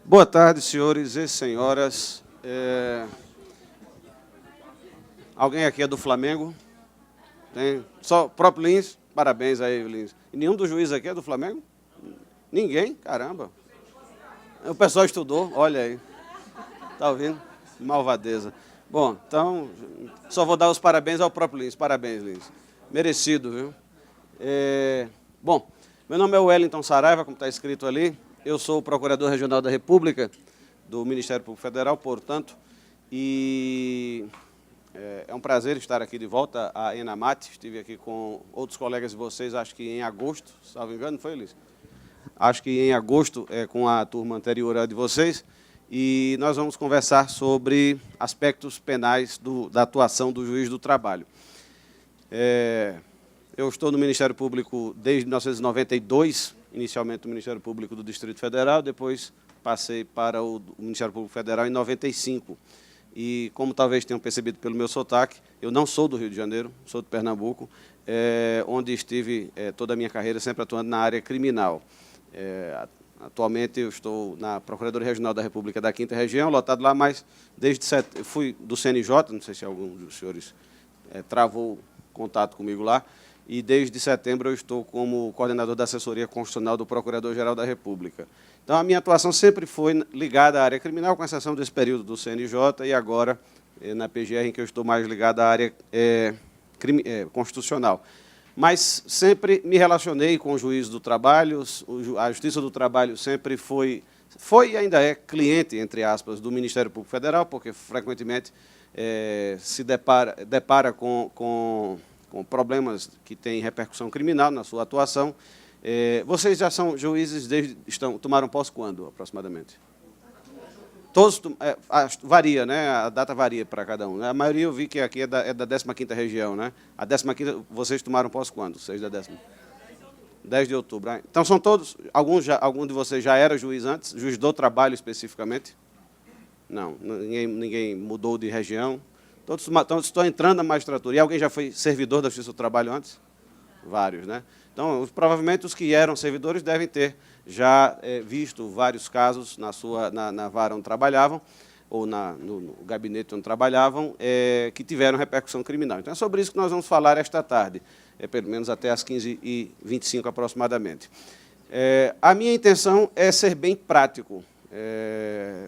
Boa tarde, senhores e senhoras. Alguém aqui é do Flamengo? Tem? Só o próprio Lins? Parabéns aí, Lins. E nenhum dos juízes aqui é do Flamengo? Ninguém? Caramba. O pessoal estudou, olha aí. Tá ouvindo? Malvadeza. Bom, então, só vou dar os parabéns ao próprio Lins. Parabéns, Lins. Merecido, viu? Bom, meu nome é Wellington Saraiva, como está escrito ali. Eu sou o Procurador Regional da República, do Ministério Público Federal, portanto, e é um prazer estar aqui de volta à ENAMAT. Estive aqui com outros colegas de vocês, acho que em agosto, se não me engano, não foi, Elis? Acho que em agosto, com a turma anterior à de vocês, e nós vamos conversar sobre aspectos penais da atuação do juiz do trabalho. Eu estou no Ministério Público desde 1992, inicialmente no Ministério Público do Distrito Federal, depois passei para o Ministério Público Federal em 95. E, como talvez tenham percebido pelo meu sotaque, eu não sou do Rio de Janeiro, sou de Pernambuco, onde estive toda a minha carreira sempre atuando na área criminal. Atualmente eu estou na Procuradoria Regional da República da 5ª Região, lotado lá, mas fui do CNJ, não sei se algum dos senhores travou contato comigo lá, e desde setembro eu estou como coordenador da assessoria constitucional do Procurador-Geral da República. Então, a minha atuação sempre foi ligada à área criminal, com exceção desse período do CNJ, e agora na PGR, em que eu estou mais ligado à área constitucional. Mas sempre me relacionei com o juiz do trabalho, a Justiça do Trabalho sempre foi e ainda é cliente, entre aspas, do Ministério Público Federal, porque frequentemente se depara com problemas que têm repercussão criminal na sua atuação. Vocês já são juízes tomaram posse quando, aproximadamente? Todos, varia, né? A data varia para cada um. A maioria eu vi que aqui é da 15ª Região, né? A 15ª, vocês tomaram posse quando? 6 da 10ª? 10 de outubro. Então, são todos, algum de vocês já era juiz antes? Juiz do trabalho, especificamente? Não, ninguém mudou de região. Todos estão entrando na magistratura. E alguém já foi servidor da Justiça do Trabalho antes? Vários, né? Então, provavelmente, os que eram servidores devem ter já visto vários casos na vara onde trabalhavam, ou no gabinete onde trabalhavam, que tiveram repercussão criminal. Então, é sobre isso que nós vamos falar esta tarde, pelo menos até às 15h25 aproximadamente. A minha intenção é ser bem prático,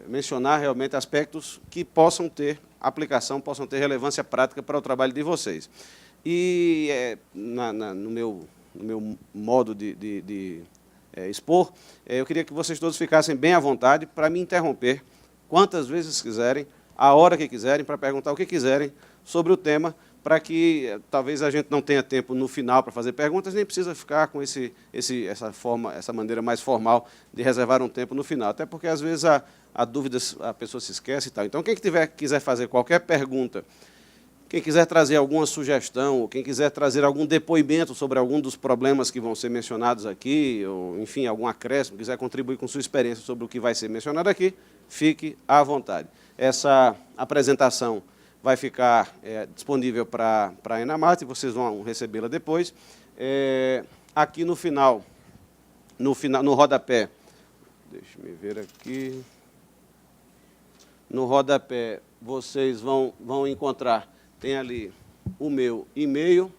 mencionar realmente aspectos que possam ter aplicação, possam ter relevância prática para o trabalho de vocês. E, no meu modo de expor, eu queria que vocês todos ficassem bem à vontade para me interromper quantas vezes quiserem, a hora que quiserem, para perguntar o que quiserem sobre o tema, para que talvez a gente não tenha tempo no final para fazer perguntas, nem precisa ficar com essa maneira mais formal de reservar um tempo no final, até porque, às vezes, a dúvida, a pessoa se esquece e tal. Então, quem quiser fazer qualquer pergunta, quem quiser trazer alguma sugestão, ou quem quiser trazer algum depoimento sobre algum dos problemas que vão ser mencionados aqui, ou, enfim, algum acréscimo, quiser contribuir com sua experiência sobre o que vai ser mencionado aqui, fique à vontade. Essa apresentação vai ficar disponível para a ENAMAT, e vocês vão recebê-la depois. Aqui no final, no rodapé, deixa-me ver aqui, no rodapé vocês vão encontrar, tem ali o meu e-mail,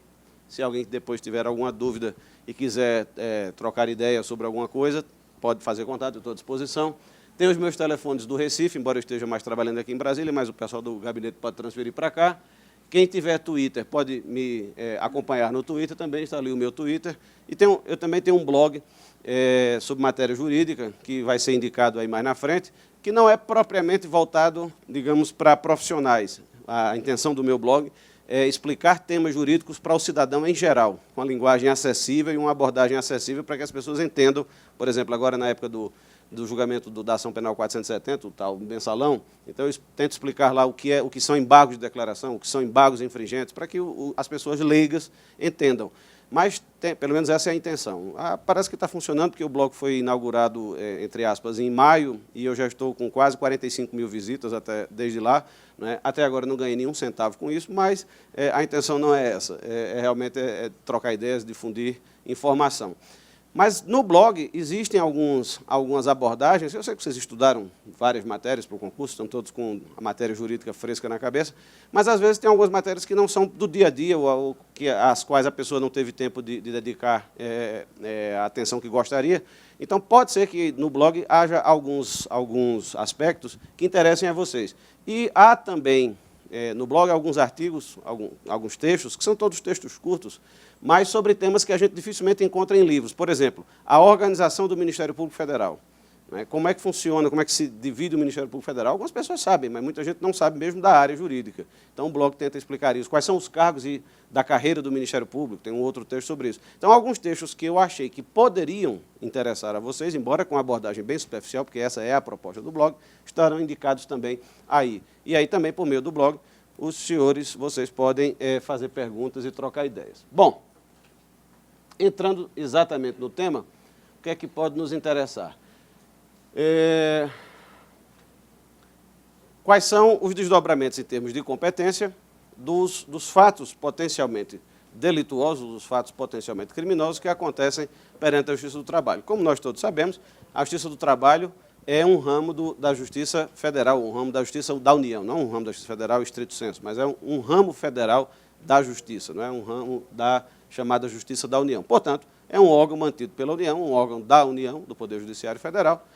se alguém depois tiver alguma dúvida e quiser trocar ideia sobre alguma coisa, pode fazer contato, eu estou à disposição. Tem os meus telefones do Recife, embora eu esteja mais trabalhando aqui em Brasília, mas o pessoal do gabinete pode transferir para cá. Quem tiver Twitter pode me acompanhar no Twitter, também está ali o meu Twitter. E eu também tenho um blog sobre matéria jurídica, que vai ser indicado aí mais na frente, que não é propriamente voltado, digamos, para profissionais. A intenção do meu blog é explicar temas jurídicos para o cidadão em geral, com uma linguagem acessível e uma abordagem acessível para que as pessoas entendam. Por exemplo, agora na época do julgamento da ação penal 470, o tal mensalão, então eu tento explicar lá o que são embargos de declaração, o que são embargos infringentes, para que as pessoas leigas entendam. Mas, pelo menos, essa é a intenção. Parece que está funcionando, porque o blog foi inaugurado, entre aspas, em maio, e eu já estou com quase 45 mil visitas desde lá. Né? Até agora não ganhei nenhum centavo com isso, mas a intenção não é essa, realmente trocar ideias, difundir informação. Mas no blog existem algumas abordagens, eu sei que vocês estudaram várias matérias para o concurso, estão todos com a matéria jurídica fresca na cabeça, mas às vezes tem algumas matérias que não são do dia a dia, ou às quais a pessoa não teve tempo de dedicar a atenção que gostaria. Então, pode ser que no blog haja alguns aspectos que interessem a vocês. E há também no blog alguns artigos, alguns textos, que são todos textos curtos, mas sobre temas que a gente dificilmente encontra em livros. Por exemplo, a organização do Ministério Público Federal. Né? Como é que funciona, como é que se divide o Ministério Público Federal? Algumas pessoas sabem, mas muita gente não sabe mesmo da área jurídica. Então, o blog tenta explicar isso. Quais são os cargos da carreira do Ministério Público? Tem um outro texto sobre isso. Então, alguns textos que eu achei que poderiam interessar a vocês, embora com uma abordagem bem superficial, porque essa é a proposta do blog, estarão indicados também aí. E aí, também, por meio do blog, os senhores, vocês podem fazer perguntas e trocar ideias. Bom, entrando exatamente no tema, o que é que pode nos interessar? Quais são os desdobramentos em termos de competência dos fatos potencialmente delituosos, dos fatos potencialmente criminosos que acontecem perante a Justiça do Trabalho? Como nós todos sabemos, a Justiça do Trabalho é um ramo da Justiça Federal, um ramo da Justiça da União, não um ramo da Justiça Federal estrito sensu, mas é um ramo federal da Justiça, não é um ramo da chamada Justiça da União. Portanto, é um órgão mantido pela União, um órgão da União, do Poder Judiciário Federal,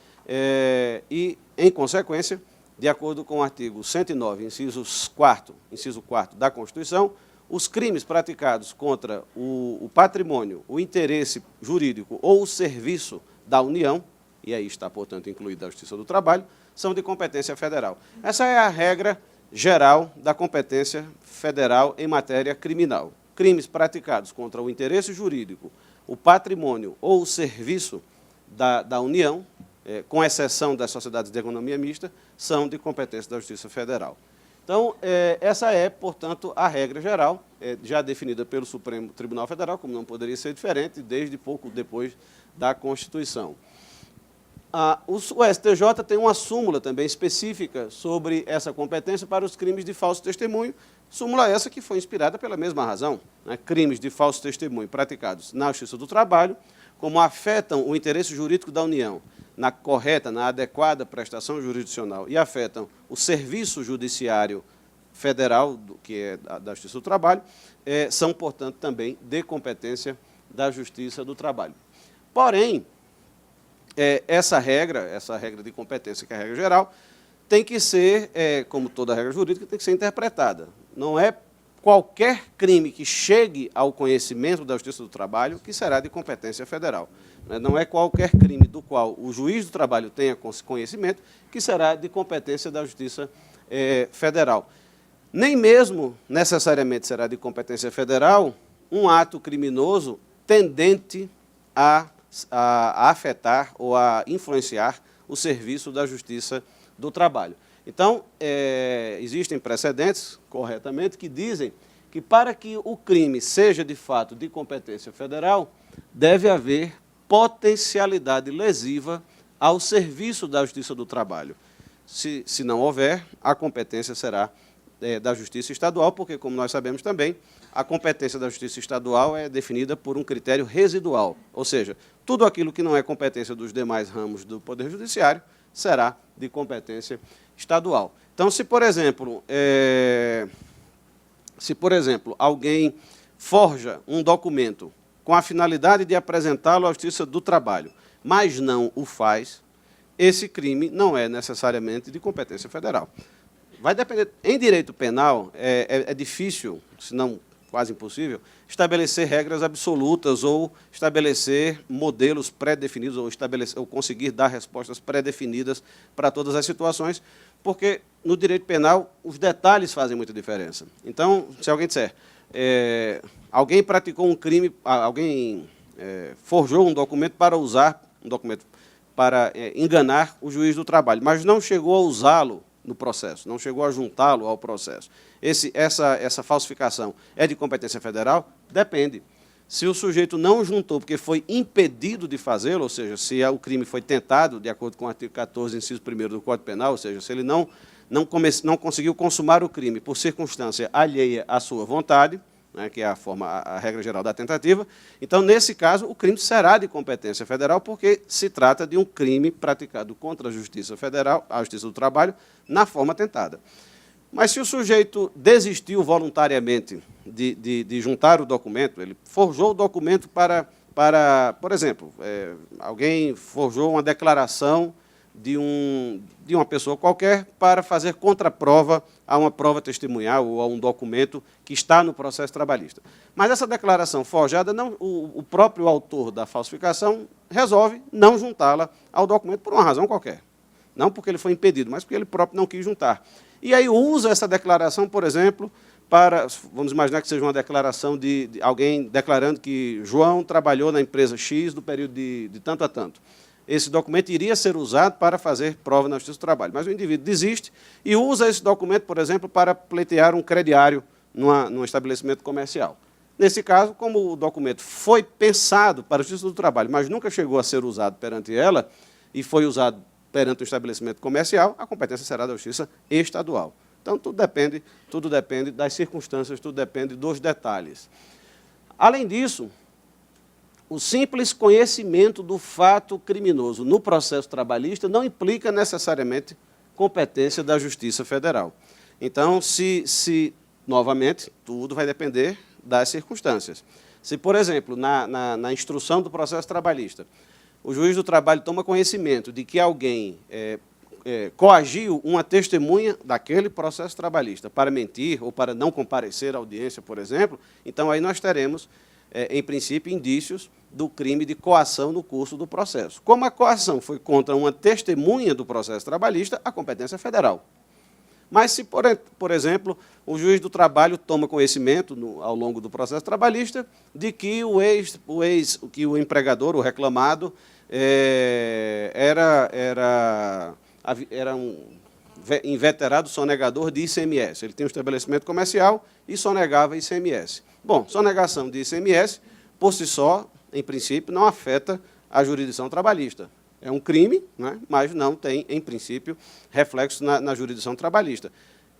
e, em consequência, de acordo com o artigo 109, inciso 4º da Constituição, os crimes praticados contra o patrimônio, o interesse jurídico ou o serviço da União, e aí está, portanto, incluída a Justiça do Trabalho, são de competência federal. Essa é a regra geral da competência federal em matéria criminal. Crimes praticados contra o interesse jurídico, o patrimônio ou o serviço da União, com exceção das sociedades de economia mista, são de competência da Justiça Federal. Então, essa é, portanto, a regra geral, já definida pelo Supremo Tribunal Federal, como não poderia ser diferente, desde pouco depois da Constituição. O STJ tem uma súmula também específica sobre essa competência para os crimes de falso testemunho, súmula essa que foi inspirada pela mesma razão, né? Crimes de falso testemunho praticados na Justiça do Trabalho, como afetam o interesse jurídico da União na correta, na adequada prestação jurisdicional e afetam o serviço judiciário federal, que é da Justiça do Trabalho, são, portanto, também de competência da Justiça do Trabalho. Porém, essa regra de competência, que é a regra geral, tem que ser, como toda regra jurídica, tem que ser interpretada. Não é qualquer crime que chegue ao conhecimento da Justiça do Trabalho que será de competência federal. Não é qualquer crime do qual o juiz do trabalho tenha conhecimento que será de competência da Justiça Federal. Nem mesmo, necessariamente, será de competência federal um ato criminoso tendente a afetar ou a influenciar o serviço da Justiça do Trabalho. Então, existem precedentes, corretamente, que dizem que para que o crime seja, de fato, de competência federal, deve haver potencialidade lesiva ao serviço da Justiça do Trabalho. Se não houver, a competência será da Justiça Estadual, porque, como nós sabemos também, a competência da Justiça Estadual é definida por um critério residual, ou seja, tudo aquilo que não é competência dos demais ramos do Poder Judiciário será de competência estadual. Então, se, por exemplo, alguém forja um documento com a finalidade de apresentá-lo à Justiça do Trabalho, mas não o faz, esse crime não é necessariamente de competência federal. Vai depender. Em direito penal, é difícil, se não quase impossível, estabelecer regras absolutas ou estabelecer modelos pré-definidos ou conseguir dar respostas pré-definidas para todas as situações, porque no direito penal os detalhes fazem muita diferença. Então, se alguém disser, alguém praticou um crime, alguém forjou um documento para usar, para enganar o juiz do trabalho, mas não chegou a usá-lo no processo, não chegou a juntá-lo ao processo. Essa falsificação é de competência federal? Depende. Se o sujeito não juntou porque foi impedido de fazê-lo, ou seja, se o crime foi tentado, de acordo com o artigo 14, inciso 1º do Código Penal, ou seja, se ele não conseguiu consumar o crime por circunstância alheia à sua vontade, né, que é a regra geral da tentativa. Então, nesse caso, o crime será de competência federal, porque se trata de um crime praticado contra a Justiça Federal, a Justiça do Trabalho, na forma tentada. Mas se o sujeito desistiu voluntariamente de juntar o documento, ele forjou o documento por exemplo, alguém forjou uma declaração de uma pessoa qualquer para fazer contraprova a uma prova testemunhal ou a um documento que está no processo trabalhista. Mas essa declaração forjada, o próprio autor da falsificação resolve não juntá-la ao documento por uma razão qualquer. Não porque ele foi impedido, mas porque ele próprio não quis juntar. E aí usa essa declaração, por exemplo, vamos imaginar que seja uma declaração de alguém declarando que João trabalhou na empresa X do período de tanto a tanto. Esse documento iria ser usado para fazer prova na Justiça do Trabalho. Mas o indivíduo desiste e usa esse documento, por exemplo, para pleitear um crediário num estabelecimento comercial. Nesse caso, como o documento foi pensado para a Justiça do Trabalho, mas nunca chegou a ser usado perante ela, e foi usado perante o estabelecimento comercial, a competência será da Justiça Estadual. Então, tudo depende das circunstâncias, tudo depende dos detalhes. Além disso, o simples conhecimento do fato criminoso no processo trabalhista não implica necessariamente competência da Justiça Federal. Então, novamente, tudo vai depender das circunstâncias. Se, por exemplo, na instrução do processo trabalhista, o juiz do trabalho toma conhecimento de que alguém coagiu uma testemunha daquele processo trabalhista para mentir ou para não comparecer à audiência, por exemplo, então aí nós teremos, em princípio, indícios do crime de coação no curso do processo. Como a coação foi contra uma testemunha do processo trabalhista, a competência é federal. Mas se, por exemplo, o juiz do trabalho toma conhecimento, ao longo do processo trabalhista, de que o empregador, o reclamado, era um inveterado sonegador de ICMS. Ele tem um estabelecimento comercial e sonegava ICMS. Bom, sonegação de ICMS, por si só, em princípio, não afeta a jurisdição trabalhista. É um crime, né, mas não tem, em princípio, reflexo na jurisdição trabalhista.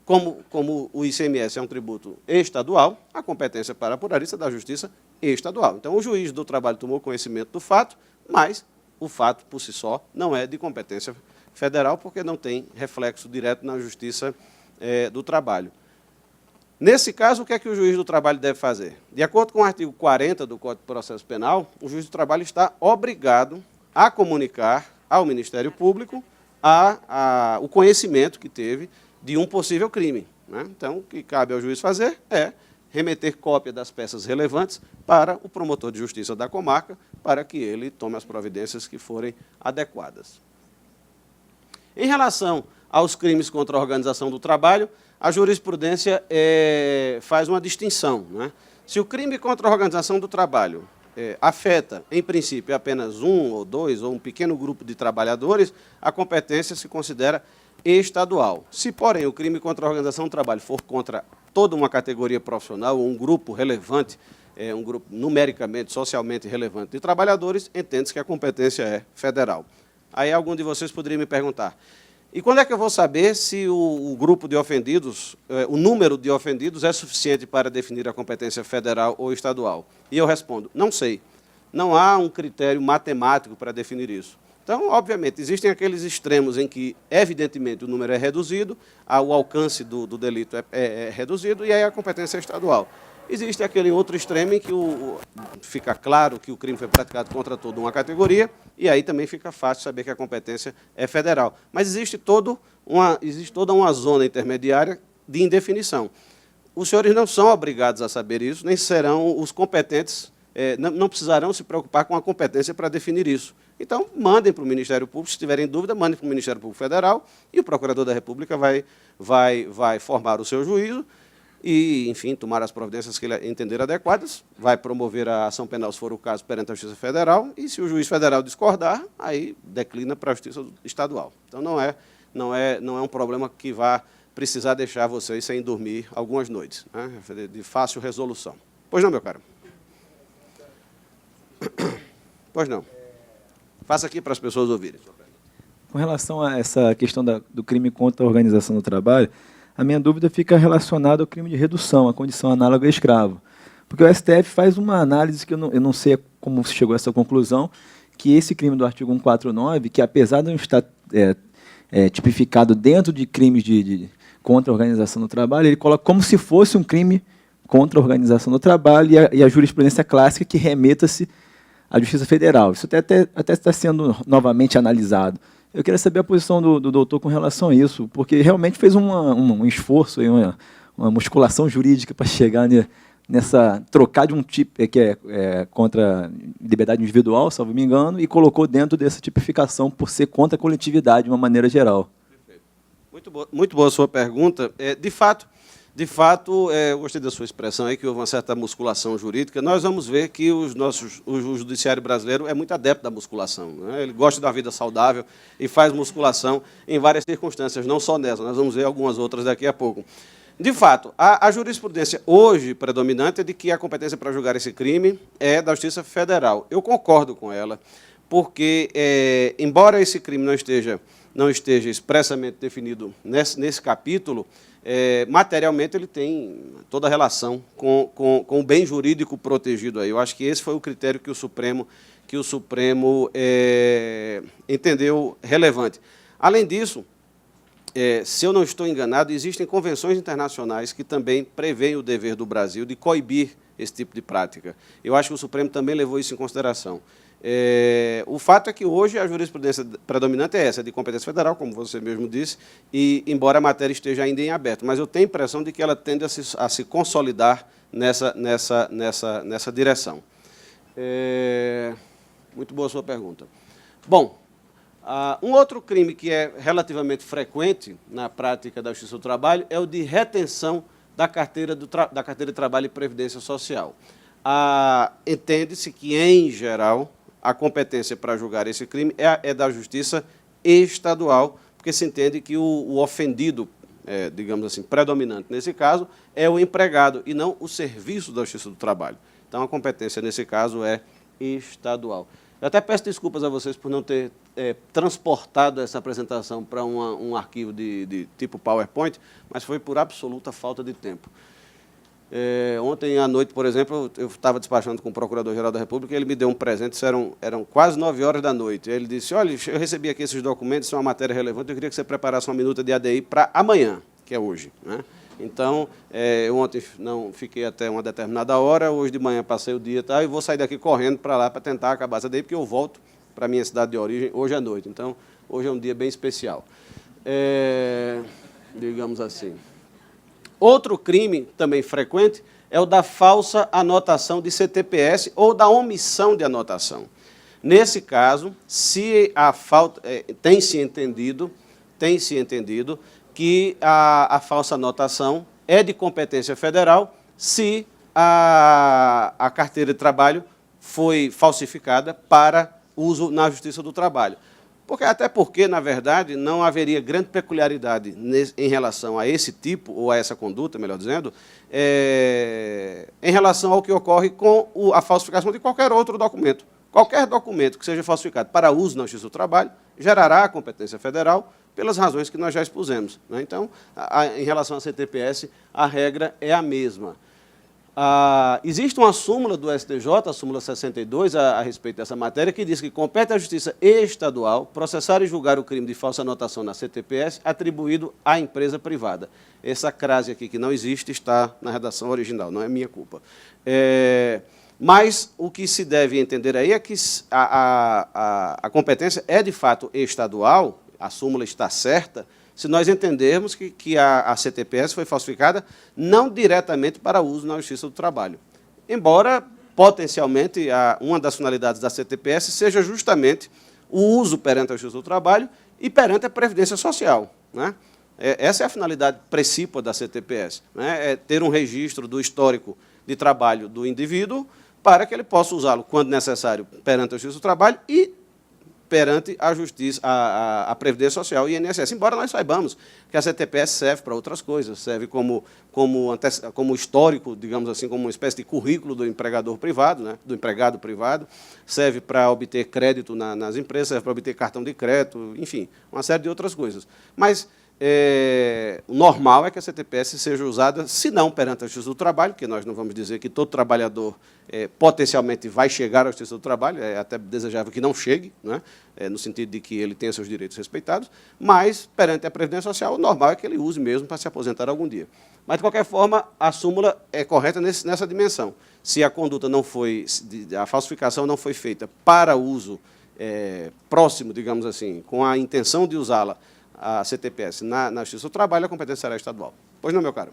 Como o ICMS é um tributo estadual, a competência para apurar isso é da Justiça Estadual. Então, o juiz do trabalho tomou conhecimento do fato, mas o fato, por si só, não é de competência federal, porque não tem reflexo direto na Justiça do Trabalho. Nesse caso, o que é que o juiz do trabalho deve fazer? De acordo com o artigo 40 do Código de Processo Penal, o juiz do trabalho está obrigado a comunicar ao Ministério Público o conhecimento que teve de um possível crime, né? Então, o que cabe ao juiz fazer é remeter cópia das peças relevantes para o promotor de justiça da comarca, para que ele tome as providências que forem adequadas. Em relação aos crimes contra a organização do trabalho, a jurisprudência faz uma distinção, né? Se o crime contra a organização do trabalho afeta, em princípio, apenas um ou dois, ou um pequeno grupo de trabalhadores, a competência se considera estadual. Se, porém, o crime contra a organização do trabalho for contra toda uma categoria profissional ou um grupo relevante, um grupo numericamente, socialmente relevante de trabalhadores, entende-se que a competência é federal. Aí algum de vocês poderia me perguntar, e quando é que eu vou saber se o grupo de ofendidos, o número de ofendidos é suficiente para definir a competência federal ou estadual? E eu respondo, não sei. Não há um critério matemático para definir isso. Então, obviamente, existem aqueles extremos em que, evidentemente, o número é reduzido, o alcance do delito é reduzido, e aí a competência é estadual. Existe aquele outro extremo em que fica claro que o crime foi praticado contra toda uma categoria, e aí também fica fácil saber que a competência é federal. Mas existe toda uma zona intermediária de indefinição. Os senhores não são obrigados a saber isso, nem serão os competentes, não precisarão se preocupar com a competência para definir isso. Então, mandem para o Ministério Público, se tiverem dúvida, mandem para o Ministério Público Federal, e o Procurador da República vai formar o seu juízo, e, enfim, tomar as providências que ele entender adequadas, vai promover a ação penal, se for o caso, perante a Justiça Federal, e se o juiz federal discordar, aí declina para a Justiça Estadual. Então, não é um problema que vá precisar deixar vocês sem dormir algumas noites, né? De fácil resolução. Pois não, meu caro? Pois não. Faça aqui para as pessoas ouvirem. Com relação a essa questão do crime contra a organização do trabalho, a minha dúvida fica relacionada ao crime de redução, a condição análoga a escravo. Porque o STF faz uma análise que eu não sei como se chegou a essa conclusão, que esse crime do artigo 149, que apesar de não estar tipificado dentro de crimes contra a organização do trabalho, ele coloca como se fosse um crime contra a organização do trabalho e a jurisprudência clássica que remeta-se à Justiça Federal. Isso até está sendo novamente analisado. Eu queria saber a posição do doutor com relação a isso, porque realmente fez um esforço, uma musculação jurídica para chegar nessa trocar de um tipo que é contra a liberdade individual, salvo me engano, e colocou dentro dessa tipificação por ser contra a coletividade de uma maneira geral. Perfeito. Muito boa a sua pergunta. De fato, eu gostei da sua expressão aí, que houve uma certa musculação jurídica. Nós vamos ver que o judiciário brasileiro é muito adepto da musculação, né? Ele gosta da vida saudável e faz musculação em várias circunstâncias, não só nessa. Nós vamos ver algumas outras daqui a pouco. De fato, a jurisprudência hoje predominante é de que a competência para julgar esse crime é da Justiça Federal. Eu concordo com ela, porque, embora esse crime não esteja expressamente definido nesse capítulo, materialmente ele tem toda a relação com o bem jurídico protegido aí. Eu acho que esse foi o critério que o Supremo entendeu relevante. Além disso, se eu não estou enganado, existem convenções internacionais que também prevêem o dever do Brasil de coibir esse tipo de prática. Eu acho que o Supremo também levou isso em consideração. O fato é que hoje a jurisprudência predominante é essa, de competência federal, como você mesmo disse, e embora a matéria esteja ainda em aberto, mas eu tenho a impressão de que ela tende a se consolidar nessa direção. Muito boa a sua pergunta. Bom, um outro crime que é relativamente frequente na prática da Justiça do Trabalho é o de retenção da carteira de Trabalho e Previdência Social. Entende-se que, em geral, a competência para julgar esse crime é da Justiça Estadual, porque se entende que o ofendido, digamos assim, predominante nesse caso, é o empregado e não o serviço da Justiça do Trabalho. Então, a competência, nesse caso, é estadual. Eu até peço desculpas a vocês por não ter transportado essa apresentação para um arquivo de tipo PowerPoint, mas foi por absoluta falta de tempo. Ontem à noite, por exemplo, eu estava despachando com o Procurador-Geral da República e ele me deu um presente, isso eram quase 9 horas da noite. Ele disse, olha, eu recebi aqui esses documentos, são uma matéria relevante, eu queria que você preparasse uma minuta de ADI para amanhã, que é hoje, né? Então, eu ontem não fiquei até uma determinada hora, hoje de manhã passei o dia e vou sair daqui correndo para lá para tentar acabar essa ADI, porque eu volto para a minha cidade de origem hoje à noite. Então, hoje é um dia bem especial. Digamos assim. Outro crime também frequente é o da falsa anotação de CTPS ou da omissão de anotação. Nesse caso, se a falta tem-se entendido que a falsa anotação é de competência federal se a carteira de trabalho foi falsificada para uso na Justiça do Trabalho. Até porque, na verdade, não haveria grande peculiaridade em relação a esse tipo, ou a essa conduta, melhor dizendo, em relação ao que ocorre com a falsificação de qualquer outro documento. Qualquer documento que seja falsificado para uso na Justiça do Trabalho gerará a competência federal pelas razões que nós já expusemos, né? Então, em relação à CTPS, a regra é a mesma. Existe uma súmula do STJ, a súmula 62, a respeito dessa matéria, que diz que compete à Justiça Estadual processar e julgar o crime de falsa anotação na CTPS atribuído à empresa privada. Essa crase aqui, que não existe, está na redação original, não é minha culpa. Mas o que se deve entender aí é que a competência é, de fato, estadual, a súmula está certa, se nós entendermos que a CTPS foi falsificada não diretamente para uso na Justiça do Trabalho. Embora, potencialmente, uma das finalidades da CTPS seja justamente o uso perante a Justiça do Trabalho e perante a Previdência Social, né? Essa é a finalidade principal da CTPS, né? É ter um registro do histórico de trabalho do indivíduo para que ele possa usá-lo, quando necessário, perante a Justiça do Trabalho e perante a Justiça, a Previdência Social e o INSS. Embora nós saibamos que a CTPS serve para outras coisas, serve como histórico, digamos assim, como uma espécie de currículo do empregador privado, né, do empregado privado, serve para obter crédito nas empresas, serve para obter cartão de crédito, enfim, uma série de outras coisas. Mas o normal é que a CTPS seja usada, se não perante a Justiça do Trabalho, porque nós não vamos dizer que todo trabalhador potencialmente vai chegar à Justiça do Trabalho, é até desejável que não chegue, né, no sentido de que ele tenha seus direitos respeitados, mas, perante a Previdência Social, o normal é que ele use mesmo para se aposentar algum dia. Mas, de qualquer forma, a súmula é correta nessa dimensão. Se a conduta não foi, a falsificação não foi feita para uso próximo, digamos assim, com a intenção de usá-la, a CTPS na Justiça do Trabalho, a competência será estadual. Pois não, meu caro?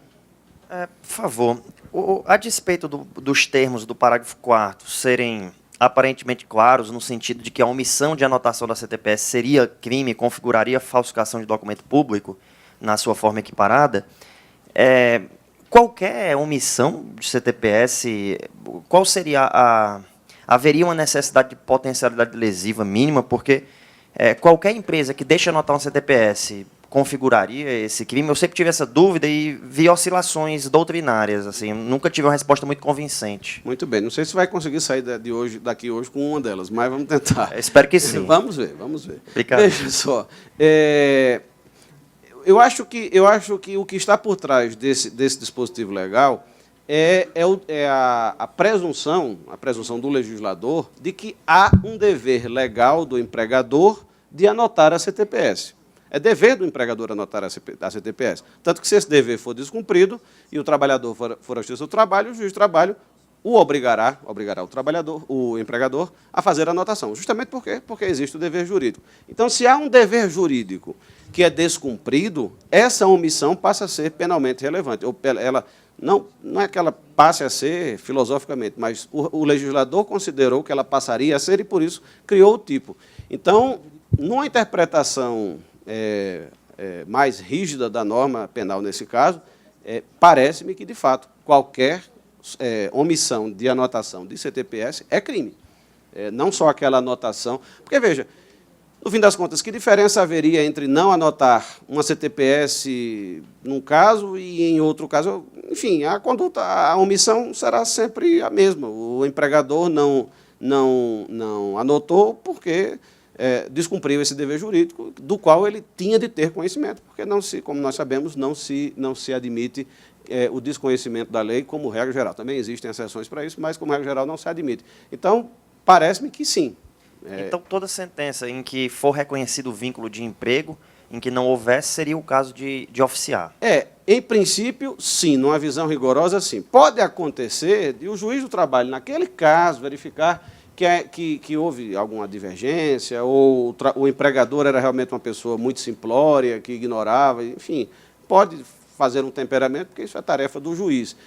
Por favor, a despeito dos termos do parágrafo 4º serem aparentemente claros, no sentido de que a omissão de anotação da CTPS seria crime, configuraria falsificação de documento público, na sua forma equiparada, qualquer omissão de CTPS, qual seria haveria uma necessidade de potencialidade lesiva mínima, porque qualquer empresa que deixe anotar um CTPS configuraria esse crime? Eu sempre tive essa dúvida e vi oscilações doutrinárias, assim, nunca tive uma resposta muito convincente. Muito bem, não sei se vai conseguir sair daqui hoje com uma delas, mas vamos tentar. Espero que sim. Vamos ver, vamos ver. Obrigado. Veja só, eu acho que o que está por trás desse dispositivo legal a presunção do legislador de que há um dever legal do empregador de anotar a CTPS. É dever do empregador anotar a CTPS. Tanto que, se esse dever for descumprido e o trabalhador for à Justiça do Trabalho, o juiz do trabalho o obrigará o empregador, a fazer a anotação. Justamente por quê? Porque existe o dever jurídico. Então, se há um dever jurídico que é descumprido, essa omissão passa a ser penalmente relevante. Ela não é que ela passe a ser filosoficamente, mas o legislador considerou que ela passaria a ser e, por isso, criou o tipo. Então, numa interpretação mais rígida da norma penal nesse caso, parece-me que, de fato, qualquer omissão de anotação de CTPS é crime. Não só aquela anotação. Porque, veja, no fim das contas, que diferença haveria entre não anotar uma CTPS num caso e em outro caso? Enfim, a omissão será sempre a mesma. O empregador não anotou porque descumpriu esse dever jurídico, do qual ele tinha de ter conhecimento, porque, como nós sabemos, não se admite o desconhecimento da lei como regra geral. Também existem exceções para isso, mas, como regra geral, não se admite. Então, parece-me que sim. Então, toda sentença em que for reconhecido o vínculo de emprego, em que não houvesse, seria o caso de oficiar? Em princípio, sim. Numa visão rigorosa, sim. Pode acontecer de o juiz do trabalho, naquele caso, verificar que houve alguma divergência, ou o empregador era realmente uma pessoa muito simplória, que ignorava, enfim, pode fazer um temperamento, porque isso é tarefa do juiz.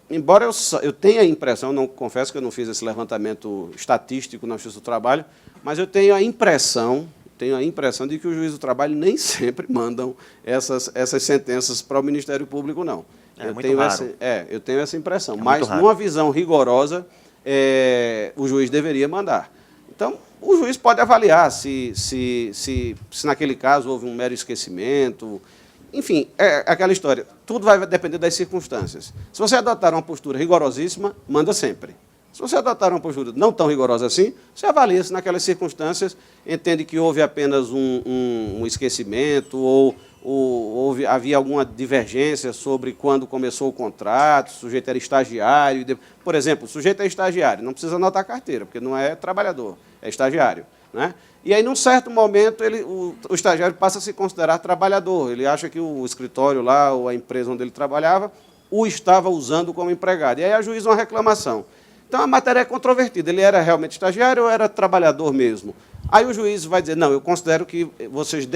Embora eu tenha a impressão, não confesso que eu não fiz esse levantamento estatístico na Justiça do Trabalho, mas eu tenho a impressão de que o juiz do trabalho nem sempre mandam essas sentenças para o Ministério Público, não. Eu tenho essa impressão. Mas, numa visão rigorosa, o juiz deveria mandar. Então, o juiz pode avaliar se naquele caso houve um mero esquecimento. Enfim, aquela história. Tudo vai depender das circunstâncias. Se você adotar uma postura rigorosíssima, manda sempre. Se você adotar uma postura não tão rigorosa assim, você avalia se naquelas circunstâncias entende que houve apenas um esquecimento ou havia alguma divergência sobre quando começou o contrato, o sujeito era estagiário. Por exemplo, o sujeito é estagiário, não precisa anotar a carteira, porque não é trabalhador, é estagiário, né? E aí, num certo momento, o estagiário passa a se considerar trabalhador. Ele acha que o escritório lá, ou a empresa onde ele trabalhava, o estava usando como empregado. E aí ajuiza uma reclamação. Então, a matéria é controvertida. Ele era realmente estagiário ou era trabalhador mesmo? Aí o juiz vai dizer, não, eu considero que você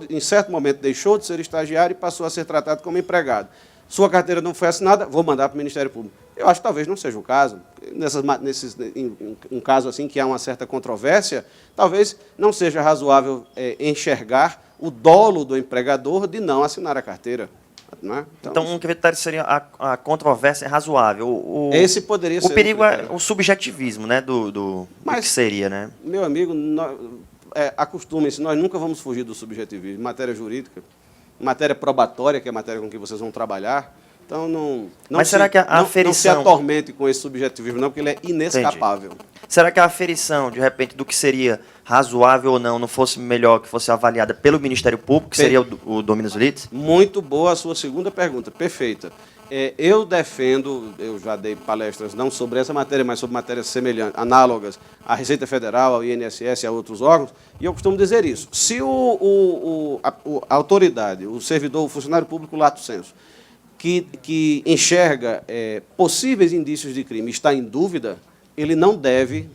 em certo momento, deixou de ser estagiário e passou a ser tratado como empregado. Sua carteira não foi assinada, vou mandar para o Ministério Público. Eu acho que talvez não seja o caso. Em um caso assim que há uma certa controvérsia, talvez não seja razoável enxergar o dolo do empregador de não assinar a carteira. Não é? Então, um critério seria a controvérsia razoável. Esse poderia ser. O perigo é o subjetivismo, né, do que seria, né? Meu amigo, acostumem-se, nós nunca vamos fugir do subjetivismo. Matéria jurídica, matéria probatória, que é a matéria com que vocês vão trabalhar, Então, não Mas será que a não se aferição... atormente com esse subjetivismo, não, porque ele é inescapável. Entendi. Será que a aferição, de repente, do que seria razoável ou não fosse melhor que fosse avaliada pelo Ministério Público, que seria o Dominus Litis? Muito boa a sua segunda pergunta, perfeita. Eu defendo, eu já dei palestras não sobre essa matéria, mas sobre matérias semelhantes, análogas à Receita Federal, ao INSS e a outros órgãos, e eu costumo dizer isso. Se a autoridade, o servidor, o funcionário público lato sensu, que enxerga possíveis indícios de crime, está em dúvida, ele não deve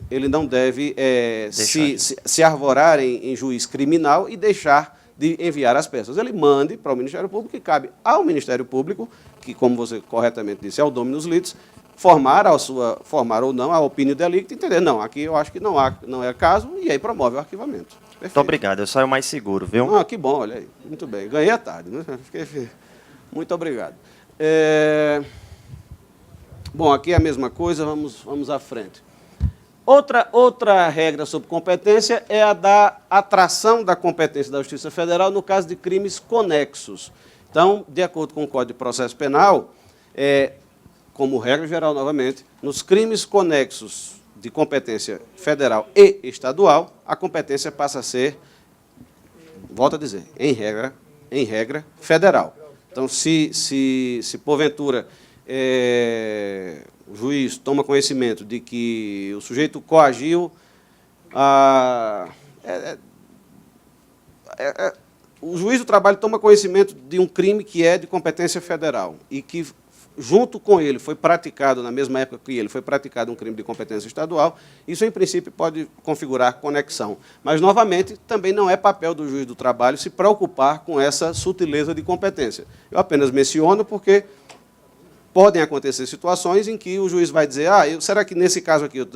se arvorar em juiz criminal e deixar de enviar as peças. Ele mande para o Ministério Público, e cabe ao Ministério Público, que, como você corretamente disse, é o Dominus Litis, formar ou não a opinião delicta, entender, não, aqui eu acho que não é caso, e aí promove o arquivamento. Perfeito. Muito obrigado, eu saio mais seguro, viu? Que bom, olha aí, muito bem, ganhei a tarde, né? Muito obrigado. Bom, aqui é a mesma coisa, vamos à frente. Outra regra sobre competência é a da atração da competência da Justiça Federal no caso de crimes conexos. Então, de acordo com o Código de Processo Penal, como regra geral, novamente, nos crimes conexos de competência federal e estadual, a competência passa a ser, volto a dizer, em regra federal. Então, se porventura o juiz toma conhecimento de que o sujeito coagiu o juiz do trabalho toma conhecimento de um crime que é de competência federal e que, junto com ele, foi praticado, na mesma época que ele, foi praticado um crime de competência estadual, isso, em princípio, pode configurar conexão. Mas, novamente, também não é papel do juiz do trabalho se preocupar com essa sutileza de competência. Eu apenas menciono porque podem acontecer situações em que o juiz vai dizer, será que nesse caso aqui eu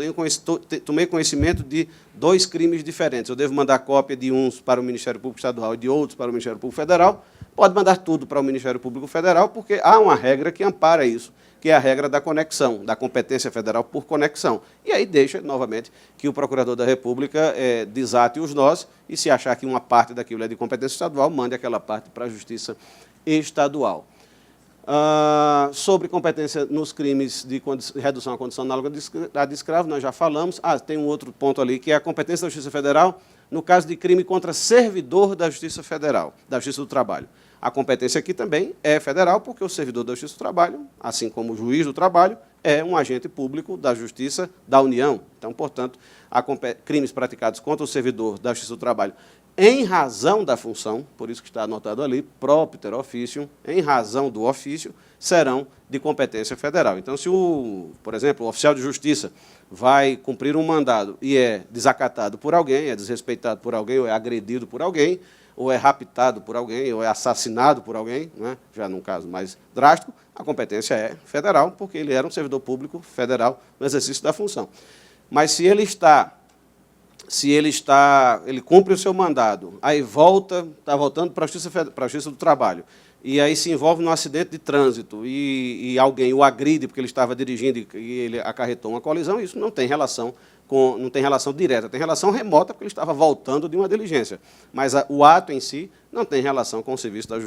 tomei conhecimento de 2 crimes diferentes, eu devo mandar cópia de uns para o Ministério Público Estadual e de outros para o Ministério Público Federal? Pode mandar tudo para o Ministério Público Federal, porque há uma regra que ampara isso, que é a regra da conexão, da competência federal por conexão. E aí deixa, novamente, que o Procurador da República desate os nós e, se achar que uma parte daquilo é de competência estadual, mande aquela parte para a Justiça Estadual. Sobre competência nos crimes de redução à condição análoga de escravo, nós já falamos. Tem um outro ponto ali, que é a competência da Justiça Federal no caso de crime contra servidor da Justiça Federal, da Justiça do Trabalho. A competência aqui também é federal, porque o servidor da Justiça do Trabalho, assim como o juiz do trabalho, é um agente público da Justiça da União. Então, portanto, crimes praticados contra o servidor da Justiça do Trabalho em razão da função, por isso que está anotado ali, propter officium, em razão do ofício, serão de competência federal. Então, se, por exemplo, o oficial de justiça vai cumprir um mandado e é desacatado por alguém, é desrespeitado por alguém, ou é agredido por alguém, ou é raptado por alguém, ou é assassinado por alguém, né? Já num caso mais drástico, a competência é federal, porque ele era um servidor público federal no exercício da função. Mas se ele cumpre o seu mandado, aí está voltando para a Justiça do Trabalho, e aí se envolve num acidente de trânsito e alguém o agride porque ele estava dirigindo e ele acarretou uma colisão, isso não tem relação direta, tem relação remota porque ele estava voltando de uma diligência. Mas o ato em si não tem relação com o serviço da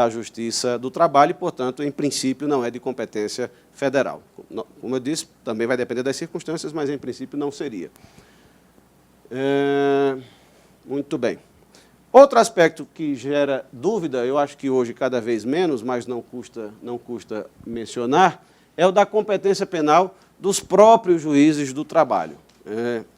Justiça do Trabalho e, portanto, em princípio, não é de competência federal. Como eu disse, também vai depender das circunstâncias, mas em princípio não seria. Muito bem. Outro aspecto que gera dúvida, eu acho que hoje cada vez menos, mas não custa mencionar, é o da competência penal dos próprios juízes do trabalho.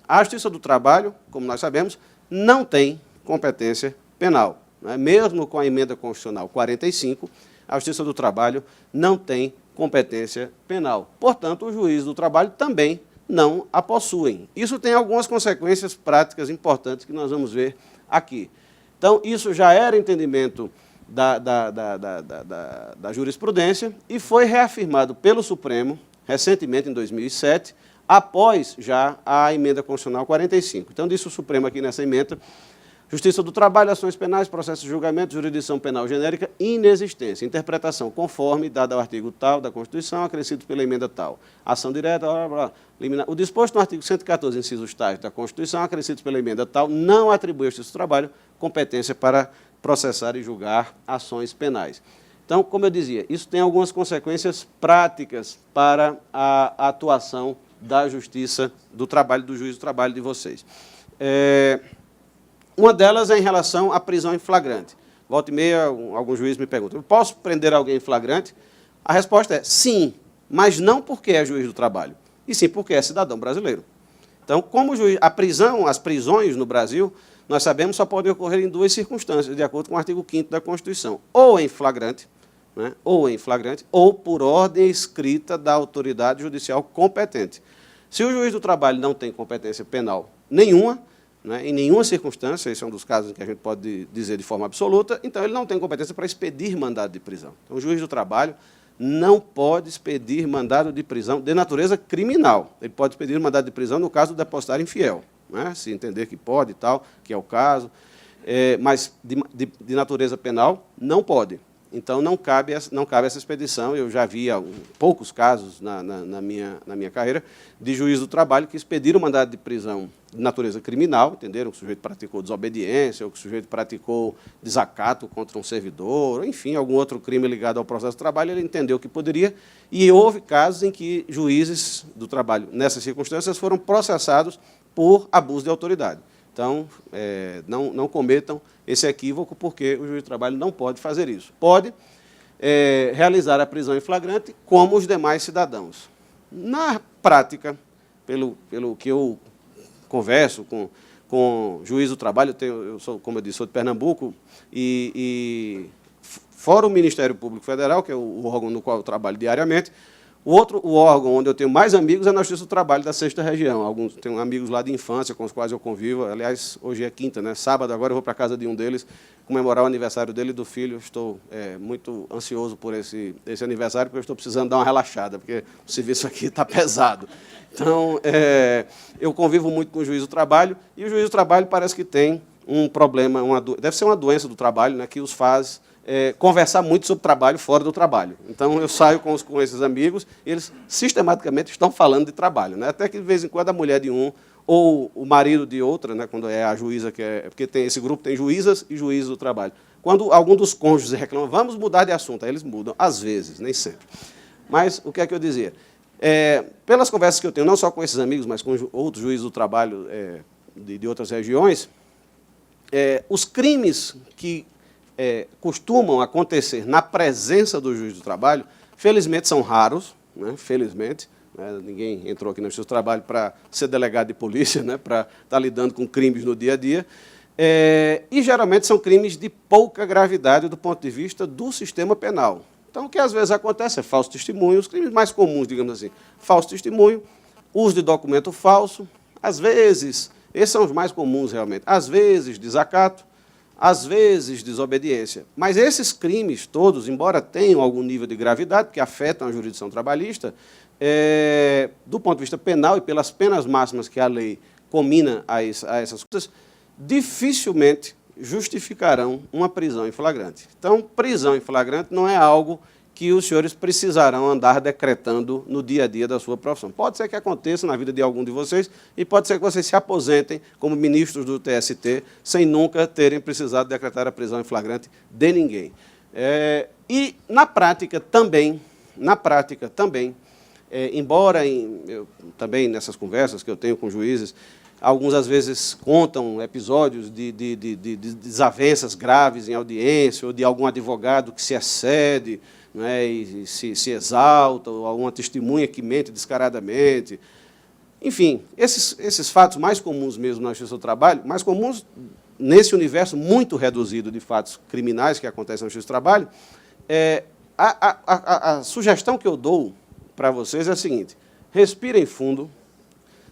A Justiça do Trabalho, como nós sabemos, não tem competência penal. Mesmo com a emenda constitucional 45, a Justiça do Trabalho não tem competência penal. Portanto, os juízes do trabalho também não a possuem. Isso tem algumas consequências práticas importantes que nós vamos ver aqui. Então, isso já era entendimento da jurisprudência e foi reafirmado pelo Supremo, recentemente, em 2007, após já a emenda constitucional 45. Então, disse o Supremo aqui nessa emenda: Justiça do Trabalho, ações penais, processos de julgamento, jurisdição penal genérica, inexistência. Interpretação conforme, dada ao artigo tal da Constituição, acrescido pela emenda tal. Ação direta, blá, blá, blá. O disposto no artigo 114, inciso estágio da Constituição, acrescido pela emenda tal, não atribui ao Justiça do Trabalho competência para processar e julgar ações penais. Então, como eu dizia, isso tem algumas consequências práticas para a atuação da Justiça do Trabalho, do juiz do trabalho de vocês. Uma delas é em relação à prisão em flagrante. Volta e meia, algum juiz me pergunta, eu posso prender alguém em flagrante? A resposta é sim, mas não porque é juiz do trabalho, e sim porque é cidadão brasileiro. Então, como juiz, as prisões no Brasil, nós sabemos, só podem ocorrer em duas circunstâncias, de acordo com o artigo 5º da Constituição. Ou em flagrante, né, ou por ordem escrita da autoridade judicial competente. Se o juiz do trabalho não tem competência penal nenhuma, né, em nenhuma circunstância, esse é um dos casos em que a gente pode dizer de forma absoluta, então ele não tem competência para expedir mandado de prisão. Então, o juiz do trabalho não pode expedir mandado de prisão de natureza criminal. Ele pode expedir mandado de prisão no caso do depositário infiel, né, se entender que pode e tal, que é o caso, mas de natureza penal não pode. Então, não cabe essa expedição. Eu já vi poucos casos na minha carreira de juiz do trabalho que expediram mandado de prisão de natureza criminal, entenderam? Que o sujeito praticou desobediência, ou que o sujeito praticou desacato contra um servidor, ou, enfim, algum outro crime ligado ao processo de trabalho, ele entendeu que poderia, e houve casos em que juízes do trabalho, nessas circunstâncias, foram processados por abuso de autoridade. Então, não cometam esse equívoco, porque o juiz de trabalho não pode fazer isso. Pode realizar a prisão em flagrante como os demais cidadãos. Na prática, pelo que eu converso com juiz do trabalho, eu sou, como eu disse, sou de Pernambuco, e fora o Ministério Público Federal, que é o órgão no qual eu trabalho diariamente, o órgão onde eu tenho mais amigos é na Justiça do Trabalho da 6ª Região. Tenho amigos lá de infância com os quais eu convivo. Aliás, hoje é quinta, né? Sábado, agora eu vou para a casa de um deles comemorar o aniversário dele e do filho. Estou muito ansioso por esse aniversário, porque eu estou precisando dar uma relaxada, porque o serviço aqui está pesado. Então, eu convivo muito com o juiz do trabalho, e o juiz do trabalho parece que tem um problema, deve ser uma doença do trabalho, né, que os faz conversar muito sobre trabalho fora do trabalho. Então, eu saio com esses amigos, e eles sistematicamente estão falando de trabalho, né? Até que, de vez em quando, a mulher de um ou o marido de outra, né, quando é a juíza, porque esse grupo tem juízas e juízes do trabalho. Quando algum dos cônjuges reclama, vamos mudar de assunto, aí eles mudam, às vezes, nem sempre. Mas o que é que eu dizia? Pelas conversas que eu tenho, não só com esses amigos, mas com outros juízes do trabalho de outras regiões, os crimes que costumam acontecer na presença do juiz do trabalho, felizmente são raros, né, felizmente, né, ninguém entrou aqui no Justiça do Trabalho para ser delegado de polícia, né, para estar lidando com crimes no dia a dia, e geralmente são crimes de pouca gravidade do ponto de vista do sistema penal. Então, o que às vezes acontece é falso testemunho, os crimes mais comuns, digamos assim, falso testemunho, uso de documento falso, às vezes, esses são os mais comuns realmente, às vezes desacato, às vezes desobediência. Mas esses crimes todos, embora tenham algum nível de gravidade, que afetam a jurisdição trabalhista, do ponto de vista penal e pelas penas máximas que a lei comina a essas coisas, dificilmente justificarão uma prisão em flagrante. Então, prisão em flagrante não é algo que os senhores precisarão andar decretando no dia a dia da sua profissão. Pode ser que aconteça na vida de algum de vocês e pode ser que vocês se aposentem como ministros do TST sem nunca terem precisado decretar a prisão em flagrante de ninguém. E, na prática, também, embora também nessas conversas que eu tenho com juízes, alguns, às vezes, contam episódios de desavenças graves em audiência ou de algum advogado que se excede, né, e se exalta, ou alguma testemunha que mente descaradamente. Enfim, esses fatos mais comuns mesmo na Justiça do Trabalho, mais comuns nesse universo muito reduzido de fatos criminais que acontecem na Justiça do Trabalho, a sugestão que eu dou para vocês é a seguinte: respirem fundo,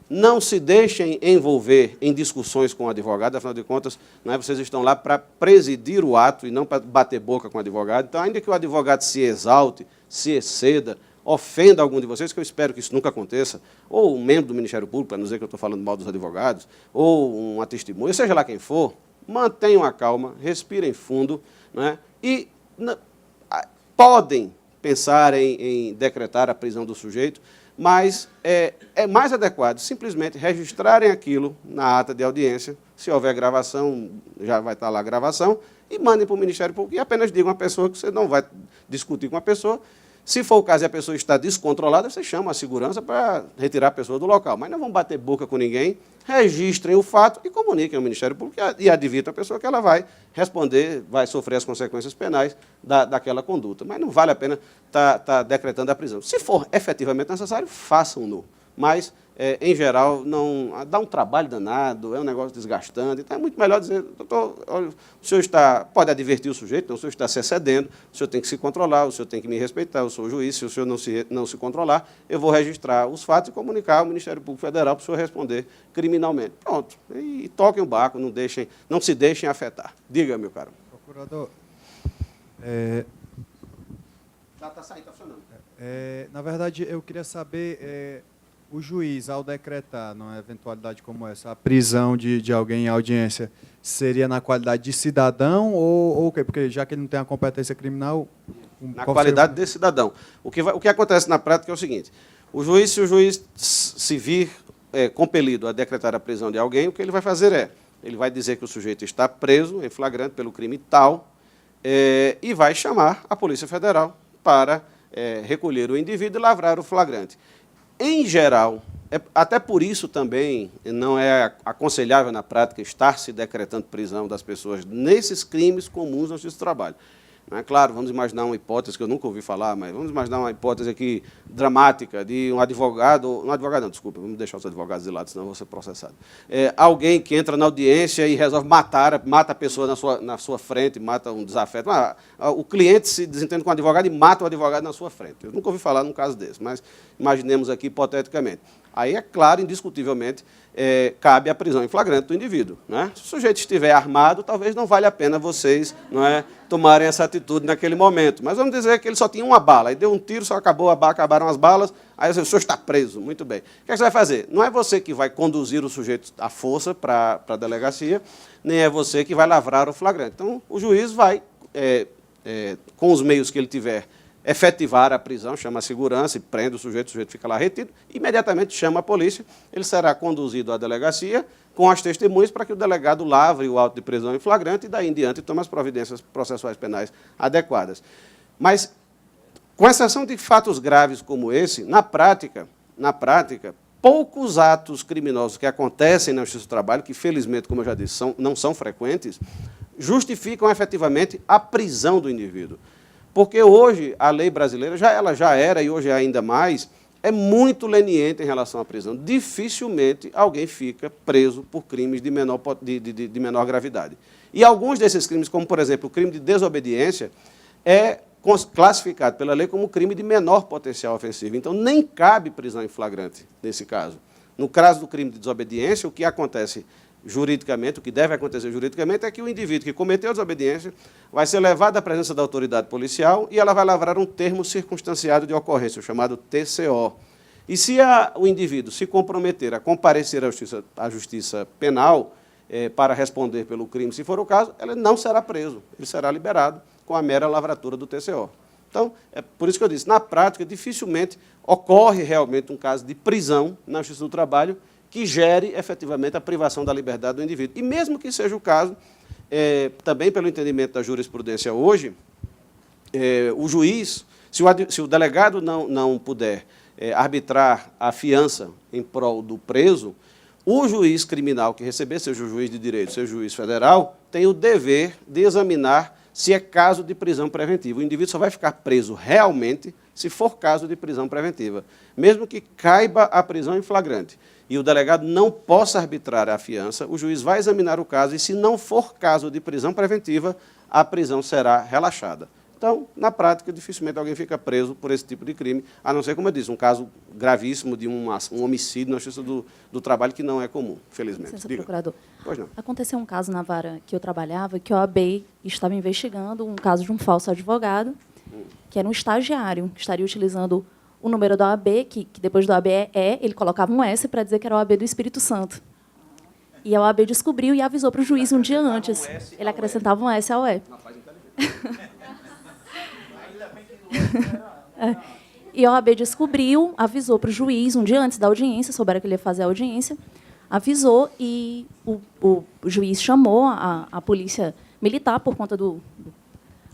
não se deixem envolver em discussões com o advogado, afinal de contas, né, vocês estão lá para presidir o ato e não para bater boca com o advogado. Então, ainda que o advogado se exalte, se exceda, ofenda algum de vocês, que eu espero que isso nunca aconteça, ou um membro do Ministério Público, para não dizer que eu estou falando mal dos advogados, ou uma testemunha, seja lá quem for, mantenham a calma, respirem fundo, né, e podem pensar em decretar a prisão do sujeito, mas é mais adequado simplesmente registrarem aquilo na ata de audiência. Se houver gravação, já vai estar lá a gravação, e mandem para o Ministério Público e apenas digam à pessoa que você não vai discutir com a pessoa. Se for o caso e a pessoa está descontrolada, você chama a segurança para retirar a pessoa do local. Mas não vão bater boca com ninguém, registrem o fato e comuniquem ao Ministério Público e advirtam a pessoa que ela vai responder, vai sofrer as consequências penais daquela conduta. Mas não vale a pena estar decretando a prisão. Se for efetivamente necessário, façam-no. Mas, em geral, não dá um trabalho danado, é um negócio desgastante. Então, é muito melhor dizer, doutor, olha, o senhor pode advertir o sujeito, não, o senhor está se excedendo, o senhor tem que se controlar, o senhor tem que me respeitar, eu sou juiz, se o senhor não se controlar, eu vou registrar os fatos e comunicar ao Ministério Público Federal para o senhor responder criminalmente. Pronto. E toquem o barco, não se deixem afetar. Diga, meu caro. Procurador, Está saindo, está funcionando. na verdade, eu queria saber, o juiz, ao decretar, numa eventualidade como essa, a prisão de alguém em audiência, seria na qualidade de cidadão ou o quê? Porque já que ele não tem a competência criminal... Na qualidade de cidadão. O que acontece na prática é o seguinte, se o juiz se vir compelido a decretar a prisão de alguém, o que ele vai fazer ele vai dizer que o sujeito está preso em flagrante pelo crime tal e vai chamar a Polícia Federal para recolher o indivíduo e lavrar o flagrante. Em geral, até por isso também não é aconselhável na prática estar se decretando prisão das pessoas nesses crimes comuns na justiça do trabalho. Não é claro, vamos imaginar uma hipótese que eu nunca ouvi falar, mas vamos imaginar uma hipótese aqui dramática de um advogado não, desculpa, vamos deixar os advogados de lado, senão eu vou ser processado. Alguém que entra na audiência e resolve mata a pessoa na sua frente, mata um desafeto. O cliente se desentende com o advogado e mata o advogado na sua frente. Eu nunca ouvi falar num caso desse, mas imaginemos aqui hipoteticamente. Aí, é claro, indiscutivelmente, cabe a prisão em flagrante do indivíduo. Né? Se o sujeito estiver armado, talvez não valha a pena vocês tomarem essa atitude naquele momento. Mas vamos dizer que ele só tinha uma bala, aí deu um tiro, só acabaram as balas, aí o senhor está preso. Muito bem. O que você vai fazer? Não é você que vai conduzir o sujeito à força para a delegacia, nem é você que vai lavrar o flagrante. Então, o juiz vai, com os meios que ele tiver, efetivar a prisão, chama a segurança e prende o sujeito fica lá retido, imediatamente chama a polícia, ele será conduzido à delegacia com as testemunhas para que o delegado lavre o auto de prisão em flagrante e daí em diante tome as providências processuais penais adequadas. Mas, com exceção de fatos graves como esse, na prática, poucos atos criminosos que acontecem na Justiça do Trabalho, que felizmente, como eu já disse, não são frequentes, justificam efetivamente a prisão do indivíduo. Porque hoje a lei brasileira, ela já era e hoje é ainda mais, é muito leniente em relação à prisão. Dificilmente alguém fica preso por crimes de menor gravidade. E alguns desses crimes, como, por exemplo, o crime de desobediência, é classificado pela lei como crime de menor potencial ofensivo. Então, nem cabe prisão em flagrante nesse caso. No caso do crime de desobediência, o que acontece juridicamente, o que deve acontecer juridicamente é que o indivíduo que cometeu a desobediência vai ser levado à presença da autoridade policial e ela vai lavrar um termo circunstanciado de ocorrência, o chamado TCO. E se o indivíduo se comprometer a comparecer à justiça penal para responder pelo crime, se for o caso, ele não será preso, ele será liberado com a mera lavratura do TCO. Então, é por isso que eu disse, na prática, dificilmente ocorre realmente um caso de prisão na Justiça do Trabalho que gere efetivamente a privação da liberdade do indivíduo. E mesmo que seja o caso, também pelo entendimento da jurisprudência hoje, o juiz, se o delegado não puder arbitrar a fiança em prol do preso, o juiz criminal que receber, seja o juiz de direito, seja o juiz federal, tem o dever de examinar se é caso de prisão preventiva. O indivíduo só vai ficar preso realmente se for caso de prisão preventiva, mesmo que caiba a prisão em flagrante e o delegado não possa arbitrar a fiança, o juiz vai examinar o caso e, se não for caso de prisão preventiva, a prisão será relaxada. Então, na prática, dificilmente alguém fica preso por esse tipo de crime, a não ser, como eu disse, um caso gravíssimo de um homicídio na Justiça do Trabalho, que não é comum, felizmente. Licença, procurador. Pois não. Aconteceu um caso na vara que eu trabalhava, que a OAB estava investigando um caso de um falso advogado, que era um estagiário, que estaria utilizando o número da OAB, que depois do OAB ele colocava um S para dizer que era a OAB do Espírito Santo. E a OAB descobriu e avisou para o juiz um dia antes. Ele acrescentava um S ao E. E a OAB descobriu, avisou para o juiz um dia antes da audiência, souberam que ele ia fazer a audiência, avisou e o juiz chamou a polícia militar por conta do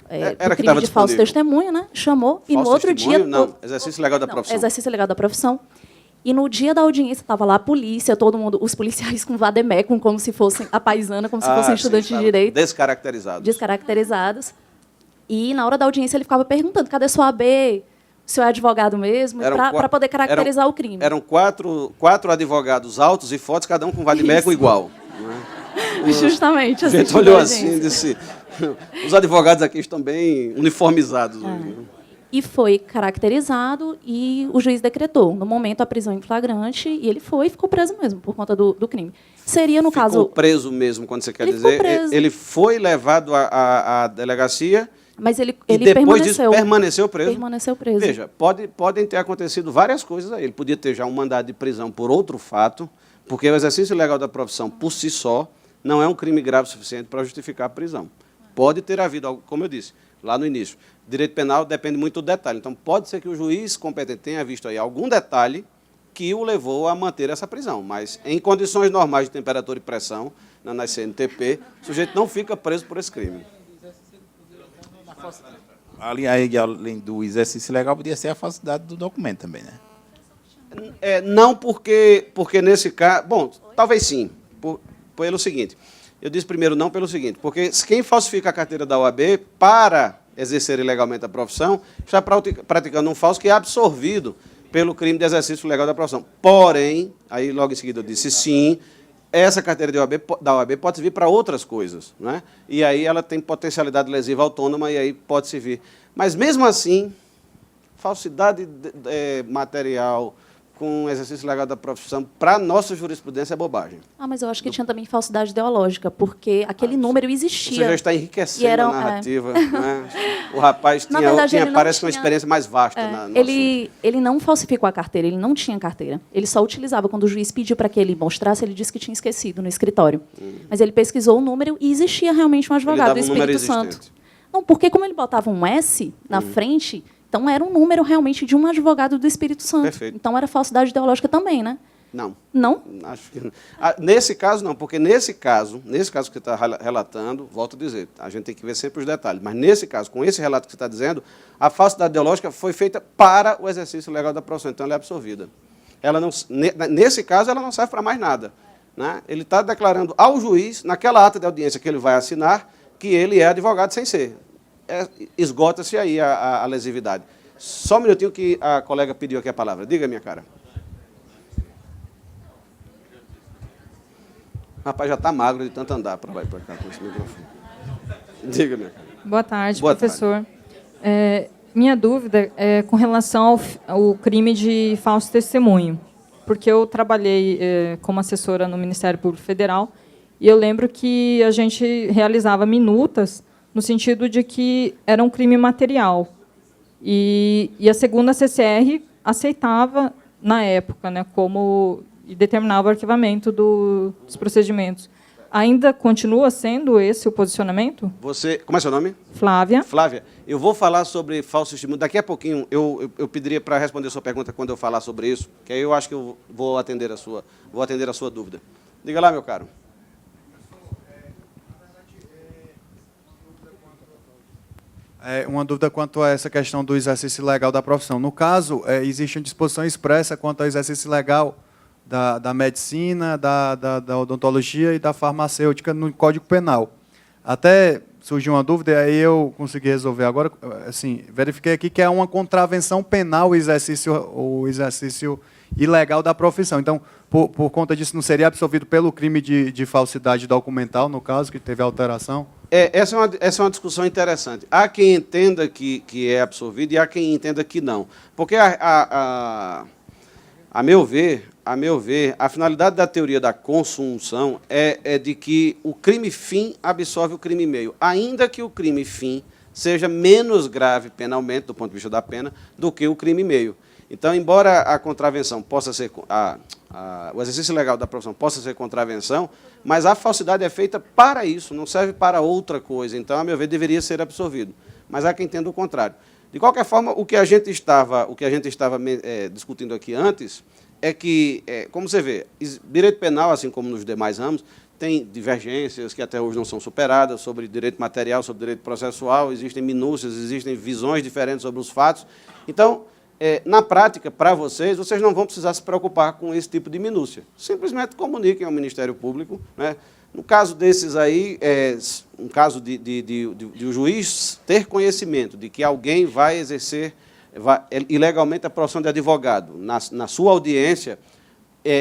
Era do que crime estava de falso disponível. testemunho, né? Chamou e no Falso outro dia testemunho? Não, exercício legal da não, profissão. exercício legal da profissão. E no dia da audiência estava lá a polícia, todo mundo, os policiais com vademecum, como se fossem a paisana, como se fossem estudantes de estavam direito, descaracterizados. descaracterizados. E na hora da audiência ele ficava perguntando: cadê sua AB? O senhor é advogado mesmo? Para poder caracterizar o crime. Eram quatro advogados altos e fortes, cada um com vademecum igual. Né? Justamente. A gente olhou assim e disse, os advogados aqui estão bem uniformizados. Hoje, né? E foi caracterizado e o juiz decretou, no momento, a prisão em flagrante, e ele foi e ficou preso mesmo, por conta do crime. Seria, no caso... Ficou preso mesmo, quando você quer Ele dizer. ficou preso. Ele foi levado à delegacia Mas ele e depois disso permaneceu. permaneceu preso. Permaneceu preso. Veja, podem ter acontecido várias coisas aí. Ele podia ter já um mandado de prisão por outro fato, porque o exercício legal da profissão, por si só, não é um crime grave o suficiente para justificar a prisão. Pode ter havido algo, como eu disse, lá no início. Direito penal depende muito do detalhe. Então, pode ser que o juiz competente tenha visto aí algum detalhe que o levou a manter essa prisão. Mas, em condições normais de temperatura e pressão, na CNTP, o sujeito não fica preso por esse crime. Além do exercício legal, podia ser a falsidade do documento também, né? Não porque nesse caso... Bom, talvez sim, pelo seguinte. Eu disse primeiro não pelo seguinte, porque quem falsifica a carteira da OAB para exercer ilegalmente a profissão está praticando um falso que é absorvido pelo crime de exercício legal da profissão. Porém, aí logo em seguida eu disse sim, essa carteira da OAB pode servir para outras coisas, né? E aí ela tem potencialidade lesiva autônoma e aí pode servir. Mas mesmo assim, falsidade material com exercício legal da profissão, para a nossa jurisprudência, é bobagem. Mas eu acho que tinha também falsidade ideológica, porque aquele número existia. Você já está enriquecendo a narrativa. Né? O rapaz Na verdade, ele não parece uma tinha- experiência mais vasta. No Ele não falsificou a carteira, ele não tinha carteira. Ele só utilizava. Quando o juiz pediu para que ele mostrasse, ele disse que tinha esquecido no escritório. Mas ele pesquisou o número e existia realmente um advogado dava do um número Espírito Santo. existente. Não, porque como ele botava um S na frente, então era um número realmente de um advogado do Espírito Santo. Perfeito. Então era falsidade ideológica também, né? Não. Não? Acho que não. Nesse caso, não, porque nesse caso que você está relatando, volto a dizer, a gente tem que ver sempre os detalhes, mas nesse caso, com esse relato que você está dizendo, a falsidade ideológica foi feita para o exercício legal da profissão, então ela é absorvida. Ela não, nesse caso, ela não serve para mais nada. Né? Ele está declarando ao juiz, naquela ata de audiência que ele vai assinar, que ele é advogado sem ser. Esgota-se aí a lesividade. Só um minutinho que a colega pediu aqui a palavra. Diga, minha cara. Rapaz, já está magro de tanto andar para lá e para cá com esse microfone. Diga, minha cara. Boa tarde, Boa professor. Minha dúvida é com relação ao crime de falso testemunho, porque eu trabalhei como assessora no Ministério Público Federal e eu lembro que a gente realizava minutas no sentido de que era um crime material. E a segunda CCR aceitava, na época, né, e determinava o arquivamento dos procedimentos. Ainda continua sendo esse o posicionamento? Como é seu nome? Flávia. Flávia, eu vou falar sobre falso testemunho. Daqui a pouquinho, eu pediria para responder a sua pergunta quando eu falar sobre isso, que aí eu acho que eu vou atender a sua dúvida. Diga lá, meu caro. Uma dúvida quanto a essa questão do exercício legal da profissão. No caso, existe uma disposição expressa quanto ao exercício legal da medicina, da odontologia e da farmacêutica no Código Penal. Até surgiu uma dúvida, e aí eu consegui resolver agora. Assim, verifiquei aqui que é uma contravenção penal o exercício ilegal da profissão. Então, por conta disso, não seria absolvido pelo crime de falsidade documental, no caso, que teve alteração? Essa é uma discussão interessante. Há quem entenda que é absolvido e há quem entenda que não. Porque, a meu ver, a finalidade da teoria da consunção é de que o crime fim absorve o crime meio, ainda que o crime fim seja menos grave penalmente, do ponto de vista da pena, do que o crime meio. Então, embora a contravenção possa ser... o exercício legal da profissão possa ser contravenção, mas a falsidade é feita para isso, não serve para outra coisa. Então, a meu ver, deveria ser absorvido. Mas há quem entenda o contrário. De qualquer forma, o que a gente estava discutindo aqui antes é que, como você vê, direito penal, assim como nos demais ramos, tem divergências que até hoje não são superadas sobre direito material, sobre direito processual, existem minúcias, existem visões diferentes sobre os fatos. Então, na prática, para vocês não vão precisar se preocupar com esse tipo de minúcia. Simplesmente comuniquem ao Ministério Público, né? No caso desses aí, um caso de o juiz ter conhecimento de que alguém vai exercer ilegalmente a profissão de advogado na sua audiência,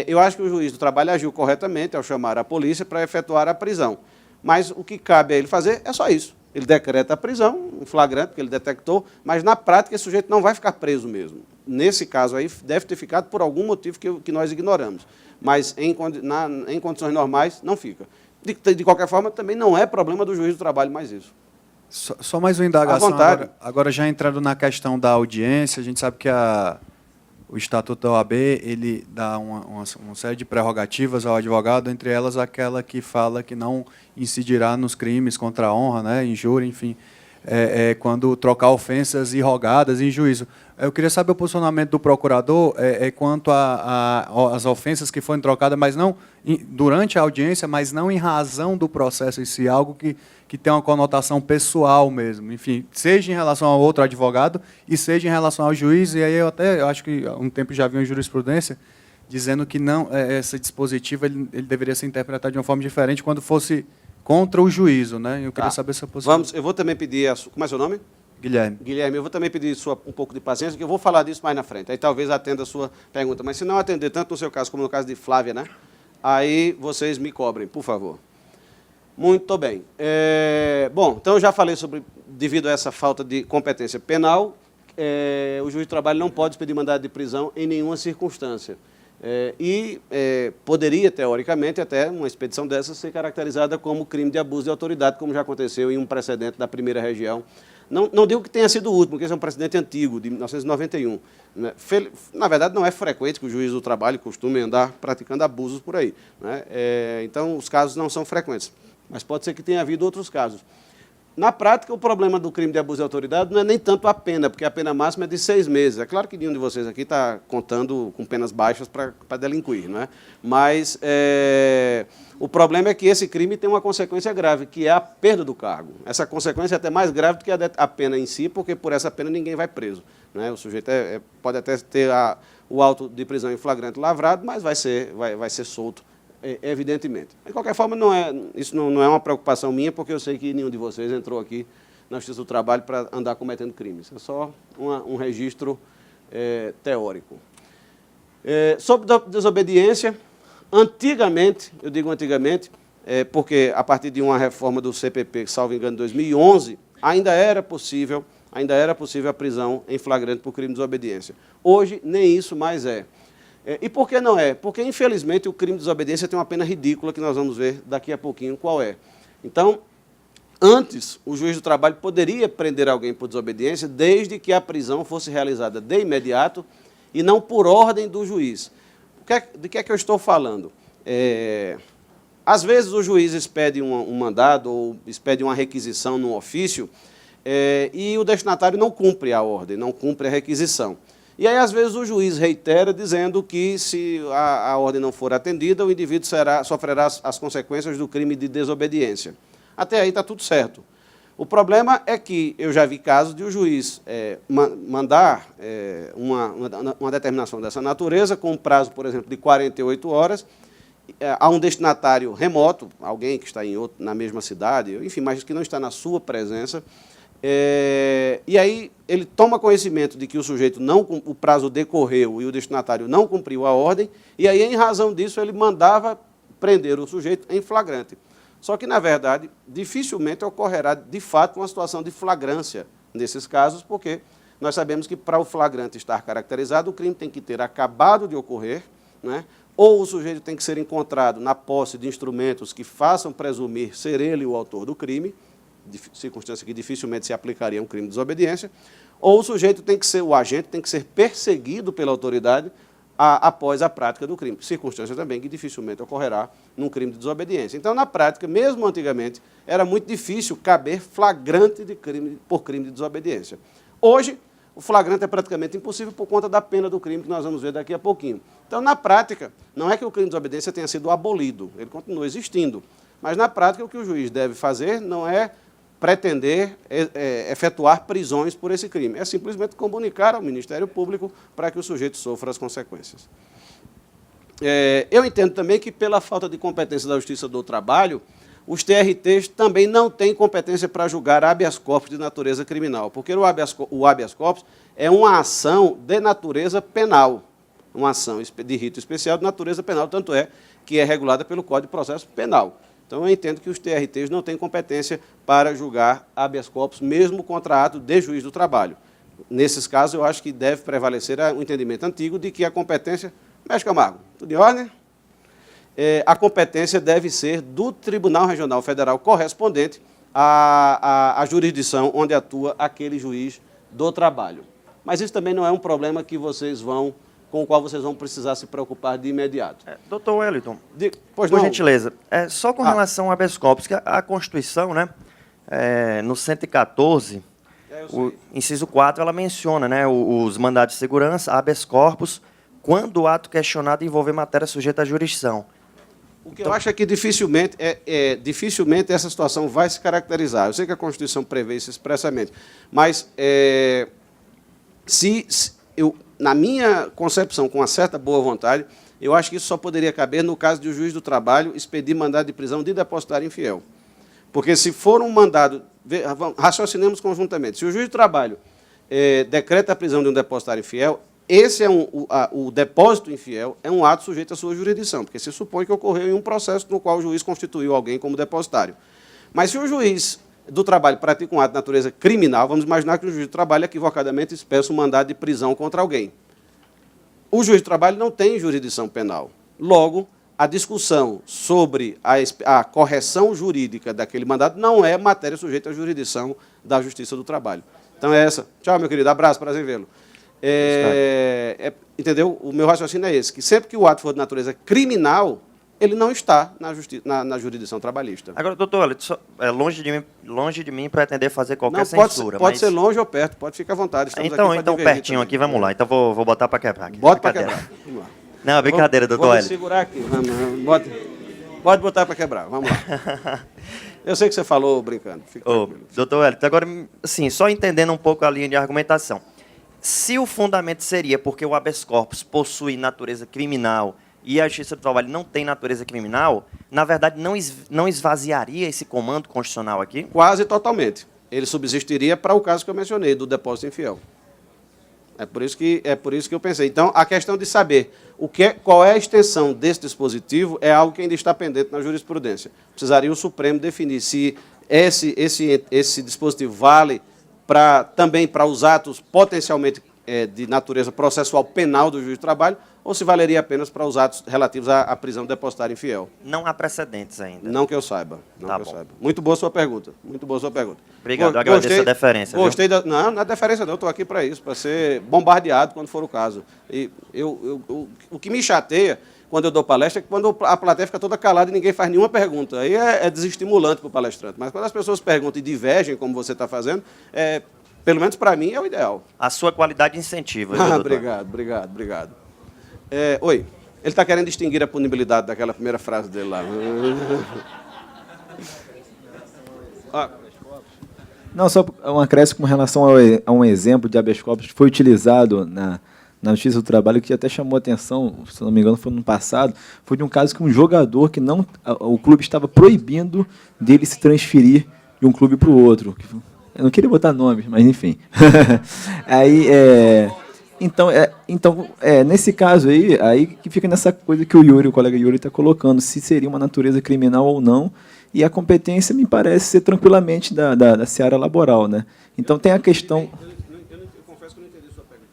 eu acho que o juiz do trabalho agiu corretamente ao chamar a polícia para efetuar a prisão. Mas o que cabe a ele fazer é só isso. Ele decreta a prisão, um flagrante que ele detectou, mas, na prática, esse sujeito não vai ficar preso mesmo. Nesse caso aí, deve ter ficado por algum motivo que nós ignoramos. Mas, em condições normais, não fica. De qualquer forma, também não é problema do juiz do trabalho mais isso. Só mais uma indagação. À vontade. Agora, já entrando na questão da audiência, a gente sabe que o Estatuto da OAB ele dá uma série de prerrogativas ao advogado, entre elas aquela que fala que não incidirá nos crimes contra a honra, né, injúria, enfim, quando trocar ofensas irrogadas em juízo. Eu queria saber o posicionamento do procurador quanto às ofensas que foram trocadas, mas não durante a audiência, mas não em razão do processo em si, algo que tem uma conotação pessoal mesmo, enfim, seja em relação ao outro advogado e seja em relação ao juiz. E aí eu acho que há um tempo já vi uma jurisprudência dizendo que não, esse dispositivo ele deveria ser interpretado de uma forma diferente quando fosse contra o juízo, né? Eu queria saber essa posição. Eu vou também pedir como é seu nome? Guilherme. Guilherme, eu vou também pedir um pouco de paciência, que eu vou falar disso mais na frente. Aí talvez atenda a sua pergunta. Mas se não atender, tanto no seu caso como no caso de Flávia, né? Aí vocês me cobrem, por favor. Muito bem. Bom, então eu já falei sobre, devido a essa falta de competência penal, o juiz de trabalho não pode expedir mandado de prisão em nenhuma circunstância. Poderia, teoricamente, até uma expedição dessa ser caracterizada como crime de abuso de autoridade, como já aconteceu em um precedente da primeira região. Não digo que tenha sido o último, porque esse é um precedente antigo, de 1991. Na verdade, não é frequente que o juiz do trabalho costume andar praticando abusos por aí, né? Então, os casos não são frequentes, mas pode ser que tenha havido outros casos. Na prática, o problema do crime de abuso de autoridade não é nem tanto a pena, porque a pena máxima é de 6 meses. É claro que nenhum de vocês aqui está contando com penas baixas para delinquir, não é? Mas o problema é que esse crime tem uma consequência grave, que é a perda do cargo. Essa consequência é até mais grave do que a pena em si, porque por essa pena ninguém vai preso, né? O sujeito pode até ter o auto de prisão em flagrante lavrado, mas vai ser solto, evidentemente. De qualquer forma, isso não é uma preocupação minha, porque eu sei que nenhum de vocês entrou aqui na Justiça do Trabalho para andar cometendo crimes. É só um registro teórico. Sobre desobediência, antigamente, eu digo antigamente, porque a partir de uma reforma do CPP, salvo engano, em 2011, ainda era possível a prisão em flagrante por crime de desobediência. Hoje, nem isso mais é. E por que não é? Porque, infelizmente, o crime de desobediência tem uma pena ridícula, que nós vamos ver daqui a pouquinho qual é. Então, antes, o juiz do trabalho poderia prender alguém por desobediência, desde que a prisão fosse realizada de imediato e não por ordem do juiz. De que é que eu estou falando? Às vezes, o juiz expede um mandado ou expede uma requisição num ofício e o destinatário não cumpre a ordem, não cumpre a requisição. E aí, às vezes, o juiz reitera, dizendo que, se a ordem não for atendida, o indivíduo sofrerá as consequências do crime de desobediência. Até aí está tudo certo. O problema é que eu já vi casos de o juiz mandar uma determinação dessa natureza, com um prazo, por exemplo, de 48 horas, a um destinatário remoto, alguém que está na mesma cidade, enfim, mas que não está na sua presença. E aí ele toma conhecimento de que o sujeito o prazo decorreu e o destinatário não cumpriu a ordem, e aí, em razão disso, ele mandava prender o sujeito em flagrante. Só que, na verdade, dificilmente ocorrerá, de fato, uma situação de flagrância nesses casos, porque nós sabemos que, para o flagrante estar caracterizado, o crime tem que ter acabado de ocorrer, né? Ou o sujeito tem que ser encontrado na posse de instrumentos que façam presumir ser ele o autor do crime, circunstância que dificilmente se aplicaria a um crime de desobediência, ou o agente tem que ser perseguido pela autoridade após a prática do crime, circunstância também que dificilmente ocorrerá num crime de desobediência. Então, na prática, mesmo antigamente, era muito difícil caber flagrante por crime de desobediência. Hoje, o flagrante é praticamente impossível por conta da pena do crime que nós vamos ver daqui a pouquinho. Então, na prática, não é que o crime de desobediência tenha sido abolido, ele continua existindo. Mas, na prática, o que o juiz deve fazer não é pretender efetuar prisões por esse crime. É simplesmente comunicar ao Ministério Público para que o sujeito sofra as consequências. Eu entendo também que, pela falta de competência da Justiça do Trabalho, os TRTs também não têm competência para julgar habeas corpus de natureza criminal, porque o habeas corpus é uma ação de natureza penal, uma ação de rito especial de natureza penal, tanto é que é regulada pelo Código de Processo Penal. Então, eu entendo que os TRTs não têm competência para julgar habeas corpus, mesmo contra ato de juiz do trabalho. Nesses casos, eu acho que deve prevalecer o entendimento antigo de que a competência... Mestre Camargo, tudo em ordem? A competência deve ser do Tribunal Regional Federal correspondente à jurisdição onde atua aquele juiz do trabalho. Mas isso também não é um problema com o qual vocês vão precisar se preocupar de imediato. Doutor Wellington, Pois por não? gentileza, só com relação ao habeas corpus, que a Constituição, né, no 114, o inciso 4, ela menciona, né, os mandados de segurança, habeas corpus, quando o ato questionado envolver matéria sujeita à jurisdição. O que eu acho é que dificilmente essa situação vai se caracterizar. Eu sei que a Constituição prevê isso expressamente, mas na minha concepção, com uma certa boa vontade, eu acho que isso só poderia caber no caso de o juiz do trabalho expedir mandado de prisão de depositário infiel. Porque se for um mandado... Raciocinemos conjuntamente. Se o juiz do trabalho decreta a prisão de um depositário infiel, o depósito infiel é um ato sujeito à sua jurisdição, porque se supõe que ocorreu em um processo no qual o juiz constituiu alguém como depositário. Mas se o juiz do trabalho pratica um ato de natureza criminal, vamos imaginar que o juiz do trabalho equivocadamente expressa um mandado de prisão contra alguém. O juiz do trabalho não tem jurisdição penal. Logo, a discussão sobre a correção jurídica daquele mandado não é matéria sujeita à jurisdição da Justiça do Trabalho. Então é essa. Tchau, meu querido. Abraço, prazer em vê-lo. Entendeu? O meu raciocínio é esse, que sempre que o ato for de natureza criminal, ele não está na jurisdição trabalhista. Agora, doutor, longe de mim pretender fazer qualquer censura. Pode ser longe ou perto, pode ficar à vontade. Então pertinho aqui, vamos lá. Então vou botar para quebrar aqui. Bota para quebrar. Vamos lá. Não, brincadeira, doutor Hélio. Vou segurar aqui. Pode botar para quebrar, vamos lá. Eu sei que você falou brincando. Doutor Hélio, agora, assim, só entendendo um pouco a linha de argumentação. Se o fundamento seria porque o habeas corpus possui natureza criminal e a Justiça do Trabalho não tem natureza criminal, na verdade, não esvaziaria esse comando constitucional aqui? Quase totalmente. Ele subsistiria para o caso que eu mencionei, do depósito infiel. É por isso que eu pensei. Então, a questão de saber qual é a extensão desse dispositivo é algo que ainda está pendente na jurisprudência. Precisaria o Supremo definir se esse dispositivo vale também para os atos potencialmente de natureza processual penal do juiz de trabalho, ou se valeria apenas para os atos relativos à prisão depositária infiel. Não há precedentes ainda. Não que eu saiba. Muito boa sua pergunta. Obrigado, eu agradeço a deferência. Gostei não é deferência não, estou aqui para isso, para ser bombardeado quando for o caso. E o que me chateia quando eu dou palestra é que quando a plateia fica toda calada e ninguém faz nenhuma pergunta. Aí é desestimulante para o palestrante. Mas quando as pessoas perguntam e divergem, como você está fazendo, pelo menos para mim é o ideal. A sua qualidade incentiva. Doutor. Obrigado. Oi, ele está querendo distinguir a punibilidade daquela primeira frase dele lá. Não, só um acréscimo com relação a um exemplo de habeas corpus que foi utilizado na Justiça do Trabalho, que até chamou a atenção, se não me engano, foi no passado, foi de um caso que um jogador que o clube estava proibindo dele se transferir de um clube para o outro. Eu não queria botar nomes, mas enfim. Aí, então, nesse caso aí que fica nessa coisa que o colega Yuri está colocando, se seria uma natureza criminal ou não, e a competência me parece ser tranquilamente da seara laboral, né? Então tem a questão... Eu confesso que eu não entendi a sua pergunta.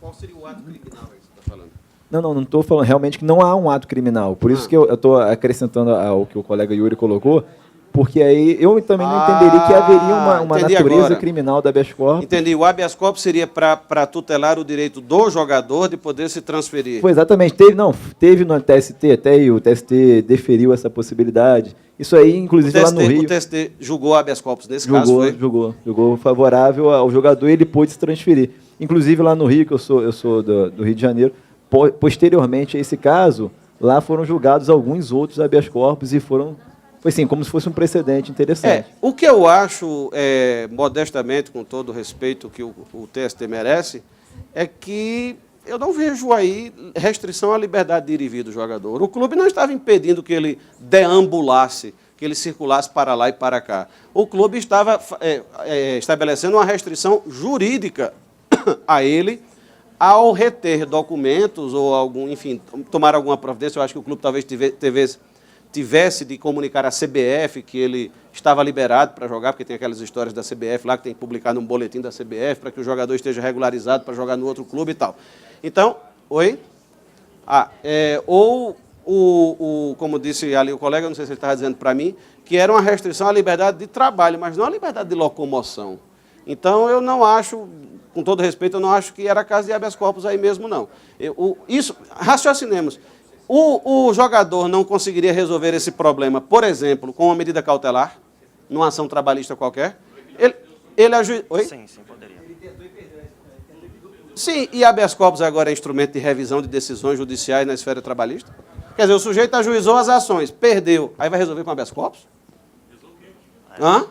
Qual seria o ato criminal aí que você está falando? Não estou falando realmente que não há um ato criminal. Por isso que eu estou acrescentando ao que o colega Yuri colocou, Porque aí eu também não entenderia que haveria uma entendi natureza agora. criminal da habeas corpus. Entendi. O habeas corpus seria para tutelar o direito do jogador de poder se transferir. Foi exatamente. Teve no TST, até aí o TST deferiu essa possibilidade. Isso aí, inclusive, lá no Rio. O TST julgou habeas corpus nesse caso, foi? Julgou favorável ao jogador e ele pôde se transferir. Inclusive, lá no Rio, que eu sou do Rio de Janeiro, posteriormente a esse caso, lá foram julgados alguns outros habeas corpus e foi assim, como se fosse um precedente interessante. O que eu acho, modestamente, com todo o respeito que o TST merece, é que eu não vejo aí restrição à liberdade de ir e vir do jogador. O clube não estava impedindo que ele deambulasse, que ele circulasse para lá e para cá. O clube estava estabelecendo uma restrição jurídica a ele ao reter documentos ou tomar alguma providência. Eu acho que o clube talvez tivesse de comunicar à CBF que ele estava liberado para jogar, porque tem aquelas histórias da CBF lá que tem que publicar num boletim da CBF para que o jogador esteja regularizado para jogar no outro clube e tal. Então, como disse ali o colega, não sei se ele estava dizendo para mim, que era uma restrição à liberdade de trabalho, mas não à liberdade de locomoção. Então, eu não acho, com todo respeito, eu não acho que era caso de habeas corpus aí mesmo, não. Raciocinemos. O jogador não conseguiria resolver esse problema, por exemplo, com uma medida cautelar, numa ação trabalhista qualquer? Oi? Sim, poderia. Sim, e habeas corpus agora é instrumento de revisão de decisões judiciais na esfera trabalhista? Quer dizer, o sujeito ajuizou as ações, perdeu, aí vai resolver com habeas corpus? Hã?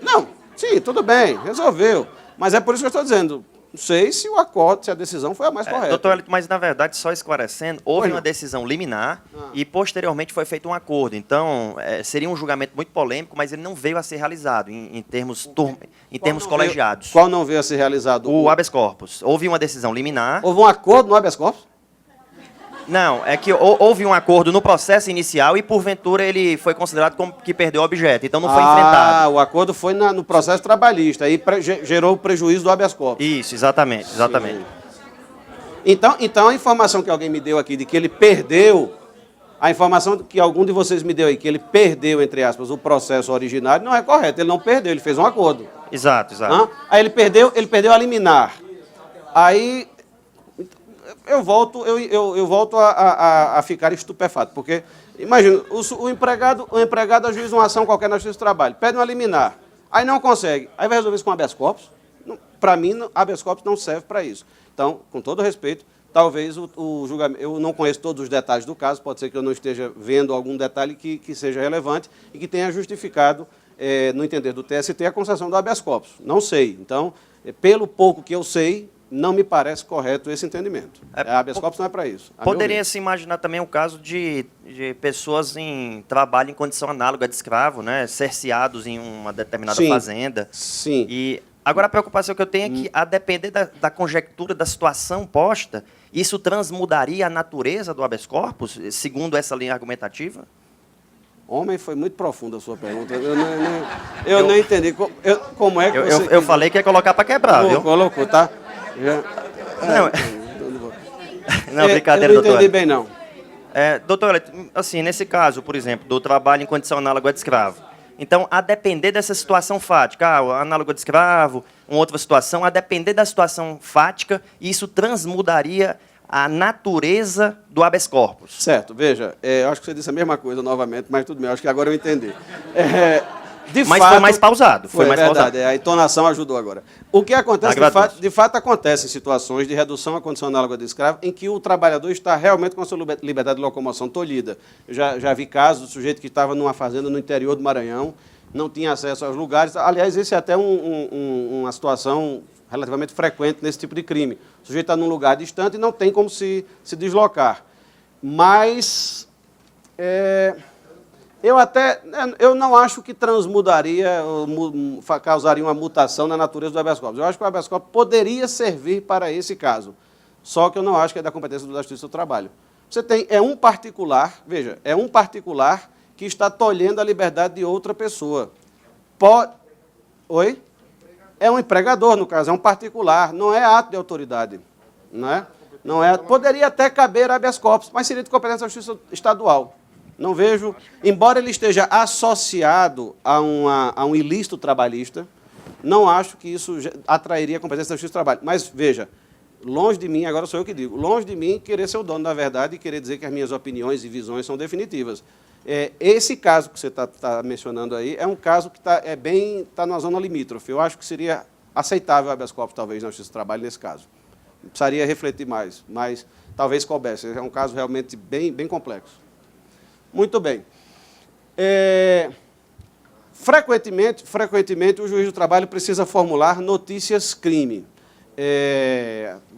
Não, sim, tudo bem, resolveu. Mas é por isso que eu estou dizendo, não sei se o acordo, se a decisão foi a mais correta. Doutor Elito, mas na verdade, só esclarecendo, houve uma decisão liminar e posteriormente foi feito um acordo. Então, seria um julgamento muito polêmico, mas ele não veio a ser realizado em termos colegiados. Qual não veio a ser realizado? O habeas corpus. Houve uma decisão liminar. Houve um acordo no habeas corpus? Não, é que houve um acordo no processo inicial e, porventura, ele foi considerado como que perdeu o objeto. Então, não foi enfrentado. O acordo foi no processo trabalhista. Aí gerou o prejuízo do habeas corpus. Isso, exatamente. Então, a informação que alguém me deu aqui de que ele perdeu, a informação que algum de vocês me deu aí, que ele perdeu, entre aspas, o processo originário, não é correto. Ele não perdeu, ele fez um acordo. Exato. Aí ele perdeu a liminar. Aí eu volto a ficar estupefato, porque, imagina, o empregado ajuiza uma ação qualquer na Justiça do Trabalho, pede uma liminar, aí não consegue, aí vai resolver isso com habeas corpus? Para mim, habeas corpus não serve para isso. Então, com todo respeito, talvez o julgamento, eu não conheço todos os detalhes do caso, pode ser que eu não esteja vendo algum detalhe que seja relevante e que tenha justificado, no entender do TST, a concessão do habeas corpus. Não sei. Então, pelo pouco que eu sei, não me parece correto esse entendimento. Habeas corpus não é para isso. Poderia se imaginar também o caso de pessoas em trabalho em condição análoga de escravo, né, cerceados em uma determinada fazenda. Sim. E agora a preocupação que eu tenho é que, a depender da conjectura, da situação posta, isso transmudaria a natureza do habeas corpus, segundo essa linha argumentativa? Homem, foi muito profunda a sua pergunta. Eu não entendi. Como é que você... Eu falei que ia colocar para quebrar, viu? Colocou, tá? Não, brincadeira, eu não doutor. entendi bem, não. Doutor, assim, nesse caso, por exemplo, do trabalho em condição análoga de escravo, então, a depender dessa situação fática, análoga de escravo, uma outra situação, a depender da situação fática, isso transmudaria a natureza do habeas corpus. Certo, veja, eu acho que você disse a mesma coisa novamente, mas tudo bem, acho que agora eu entendi. Foi mais pausado. Foi mais verdade, pausado. a entonação ajudou agora. O que acontece, de fato, acontece em situações de redução à condição análoga de escravo em que o trabalhador está realmente com a sua liberdade de locomoção tolhida. Eu já vi casos do sujeito que estava numa fazenda no interior do Maranhão, não tinha acesso aos lugares. Aliás, esse é até uma situação relativamente frequente nesse tipo de crime. O sujeito está num lugar distante e não tem como se deslocar. Mas... Eu não acho que transmudaria, causaria uma mutação na natureza do habeas corpus. Eu acho que o habeas corpus poderia servir para esse caso. Só que eu não acho que é da competência da Justiça do Trabalho. Você tem, um particular que está tolhendo a liberdade de outra pessoa. Oi? É um empregador, no caso, é um particular, não é ato de autoridade. Não é? Poderia até caber habeas corpus, mas seria de competência da Justiça Estadual. Não vejo, embora ele esteja associado a um ilícito trabalhista, não acho que isso atrairia a competência da Justiça do Trabalho. Mas, veja, longe de mim, agora sou eu que digo, longe de mim querer ser o dono da verdade e querer dizer que as minhas opiniões e visões são definitivas. Esse caso que você está mencionando aí é um caso que está na zona limítrofe. Eu acho que seria aceitável habeas corpus, talvez, na Justiça do Trabalho nesse caso. Precisaria refletir mais, mas talvez coubesse. É um caso realmente bem complexo. Muito bem. Frequentemente, o juiz do trabalho precisa formular notícias-crime.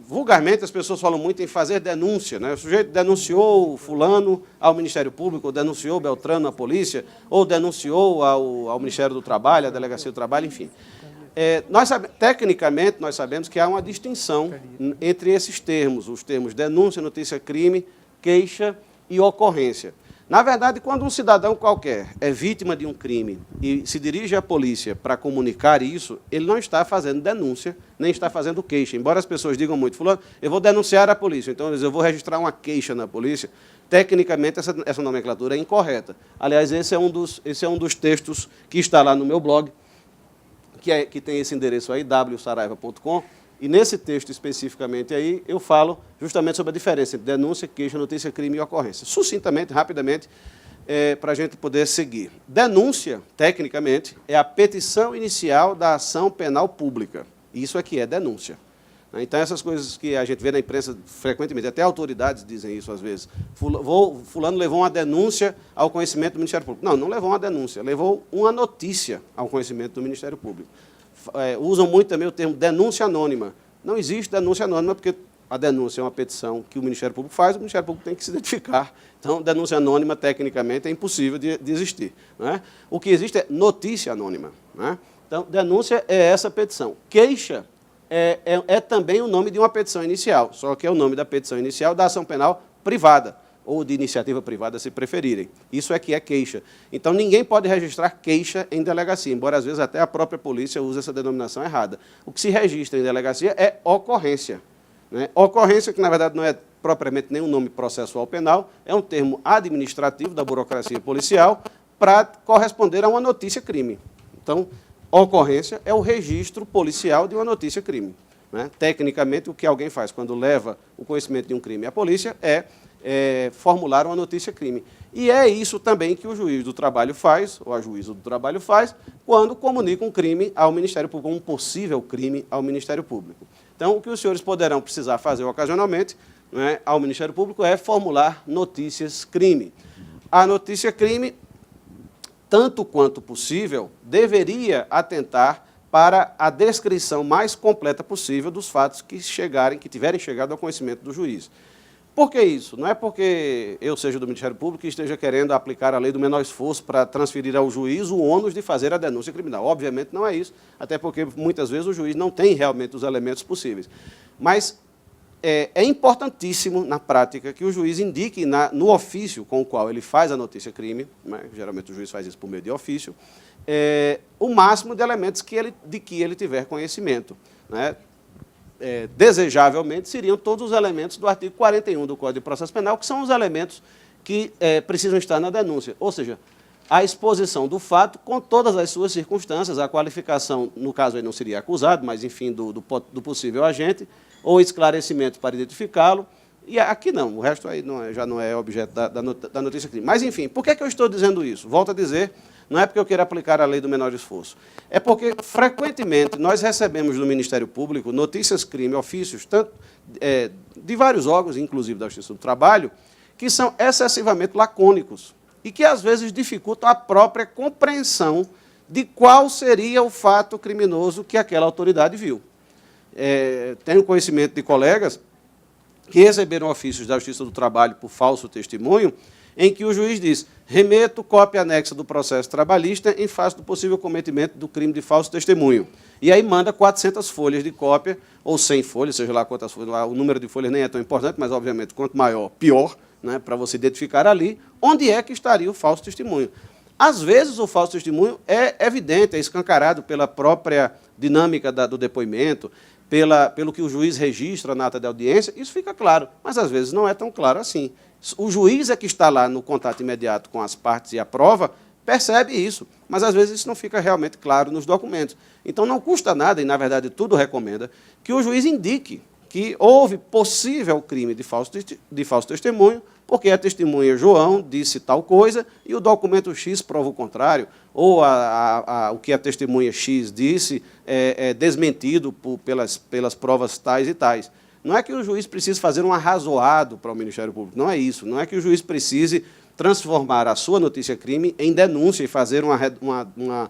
Vulgarmente, as pessoas falam muito em fazer denúncia, né? O sujeito denunciou fulano ao Ministério Público, ou denunciou Beltrano à polícia, ou denunciou ao Ministério do Trabalho, à Delegacia do Trabalho, enfim. Tecnicamente, nós sabemos que há uma distinção entre esses termos, os termos denúncia, notícia-crime, queixa e ocorrência. Na verdade, quando um cidadão qualquer é vítima de um crime e se dirige à polícia para comunicar isso, ele não está fazendo denúncia, nem está fazendo queixa. Embora as pessoas digam muito, fulano, eu vou denunciar a polícia, então eu vou registrar uma queixa na polícia, tecnicamente essa nomenclatura é incorreta. Aliás, esse é um dos textos que está lá no meu blog, que tem esse endereço aí, wsaraiva.com, e nesse texto especificamente aí, eu falo justamente sobre a diferença entre denúncia, queixa, notícia, crime e ocorrência. Sucintamente, rapidamente, para a gente poder seguir. Denúncia, tecnicamente, é a petição inicial da ação penal pública. Isso aqui é denúncia. Então, essas coisas que a gente vê na imprensa frequentemente, até autoridades dizem isso às vezes. Fulano levou uma denúncia ao conhecimento do Ministério Público. Não, não levou uma denúncia, levou uma notícia ao conhecimento do Ministério Público. Usam muito também o termo denúncia anônima. Não existe denúncia anônima, porque a denúncia é uma petição que o Ministério Público faz, o Ministério Público tem que se identificar. Então, denúncia anônima, tecnicamente, é impossível de existir. Não é? O que existe é notícia anônima. Não é? Então, denúncia é essa petição. Queixa é também o nome de uma petição inicial, só que é o nome da petição inicial da ação penal privada, ou de iniciativa privada, se preferirem. Isso é que é queixa. Então, ninguém pode registrar queixa em delegacia, embora, às vezes, até a própria polícia use essa denominação errada. O que se registra em delegacia é ocorrência. Né? Ocorrência, que, na verdade, não é propriamente nenhum nome processual penal, é um termo administrativo da burocracia policial para corresponder a uma notícia-crime. Então, ocorrência é o registro policial de uma notícia-crime. Né? Tecnicamente, o que alguém faz quando leva o conhecimento de um crime à polícia é formular uma notícia-crime. E é isso também que o juiz do trabalho faz, ou a juíza do trabalho faz, quando comunica um crime ao Ministério Público, um possível crime ao Ministério Público. Então, o que os senhores poderão precisar fazer ocasionalmente, né, ao Ministério Público é formular notícias-crime. A notícia-crime, tanto quanto possível, deveria atentar para a descrição mais completa possível dos fatos que tiverem chegado ao conhecimento do juiz. Por que isso? Não é porque eu seja do Ministério Público e esteja querendo aplicar a lei do menor esforço para transferir ao juiz o ônus de fazer a denúncia criminal. Obviamente não é isso, até porque muitas vezes o juiz não tem realmente os elementos possíveis. Mas é importantíssimo, na prática, que o juiz indique no ofício com o qual ele faz a notícia-crime, né, geralmente o juiz faz isso por meio de ofício, o máximo de elementos de que ele tiver conhecimento. Né? Desejavelmente, seriam todos os elementos do artigo 41 do Código de Processo Penal, que são os elementos que precisam estar na denúncia. Ou seja, a exposição do fato com todas as suas circunstâncias, a qualificação, no caso aí não seria acusado, mas, enfim, do possível agente, ou esclarecimento para identificá-lo, e aqui não, o resto aí já não é objeto da notícia-crime. Mas, enfim, por que eu estou dizendo isso? Volto a dizer, não é porque eu queira aplicar a lei do menor esforço. É porque, frequentemente, nós recebemos do Ministério Público notícias-crime, ofícios, de vários órgãos, inclusive da Justiça do Trabalho, que são excessivamente lacônicos e que, às vezes, dificultam a própria compreensão de qual seria o fato criminoso que aquela autoridade viu. Tenho conhecimento de colegas que receberam ofícios da Justiça do Trabalho por falso testemunho, em que o juiz diz: remeto cópia anexa do processo trabalhista em face do possível cometimento do crime de falso testemunho. E aí manda 400 folhas de cópia, ou 100 folhas, seja lá quantas folhas, o número de folhas nem é tão importante, mas, obviamente, quanto maior, pior, né, para você identificar ali onde é que estaria o falso testemunho. Às vezes, o falso testemunho é evidente, é escancarado pela própria dinâmica do depoimento, pelo que o juiz registra na ata de audiência, isso fica claro, mas às vezes não é tão claro assim. O juiz é que está lá no contato imediato com as partes e a prova, percebe isso, mas às vezes isso não fica realmente claro nos documentos. Então não custa nada, e na verdade tudo recomenda, que o juiz indique que houve possível crime de falso testemunho, porque a testemunha João disse tal coisa e o documento X prova o contrário, ou o que a testemunha X disse é desmentido pelas provas tais e tais. Não é que o juiz precise fazer um arrazoado para o Ministério Público, não é isso. Não é que o juiz precise transformar a sua notícia-crime em denúncia e fazer uma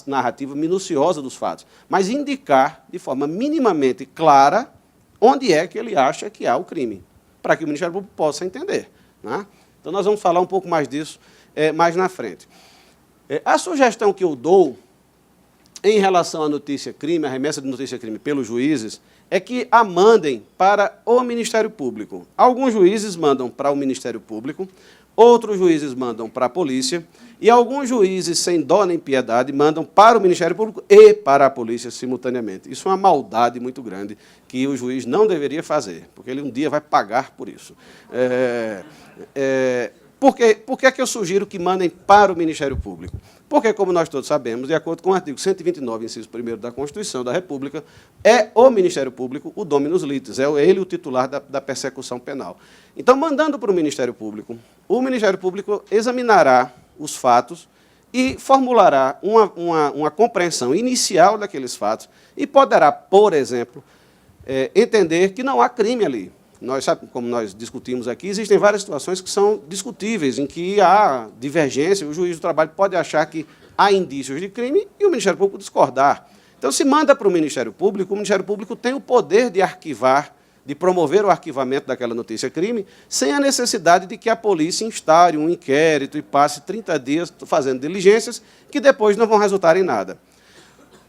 narrativa minuciosa dos fatos, mas indicar de forma minimamente clara onde é que ele acha que há o crime, para que o Ministério Público possa entender, né? Então, nós vamos falar um pouco mais disso mais na frente. A sugestão que eu dou em relação à notícia-crime, a remessa de notícia-crime pelos juízes, é que a mandem para o Ministério Público. Alguns juízes mandam para o Ministério Público, outros juízes mandam para a polícia, e alguns juízes, sem dó nem piedade, mandam para o Ministério Público e para a polícia simultaneamente. Isso é uma maldade muito grande que o juiz não deveria fazer, porque ele um dia vai pagar por isso. Por que é que eu sugiro que mandem para o Ministério Público? Porque, como nós todos sabemos, de acordo com o artigo 129, inciso 1º da Constituição da República, é o Ministério Público o dominus litis, é ele o titular da persecução penal. Então, mandando para o Ministério Público examinará os fatos e formulará uma compreensão inicial daqueles fatos e poderá, por exemplo, entender que não há crime ali. Como nós discutimos aqui, existem várias situações que são discutíveis, em que há divergência, o juiz do trabalho pode achar que há indícios de crime e o Ministério Público discordar. Então, se manda para o Ministério Público tem o poder de arquivar, de promover o arquivamento daquela notícia-crime, sem a necessidade de que a polícia instaure um inquérito e passe 30 dias fazendo diligências que depois não vão resultar em nada.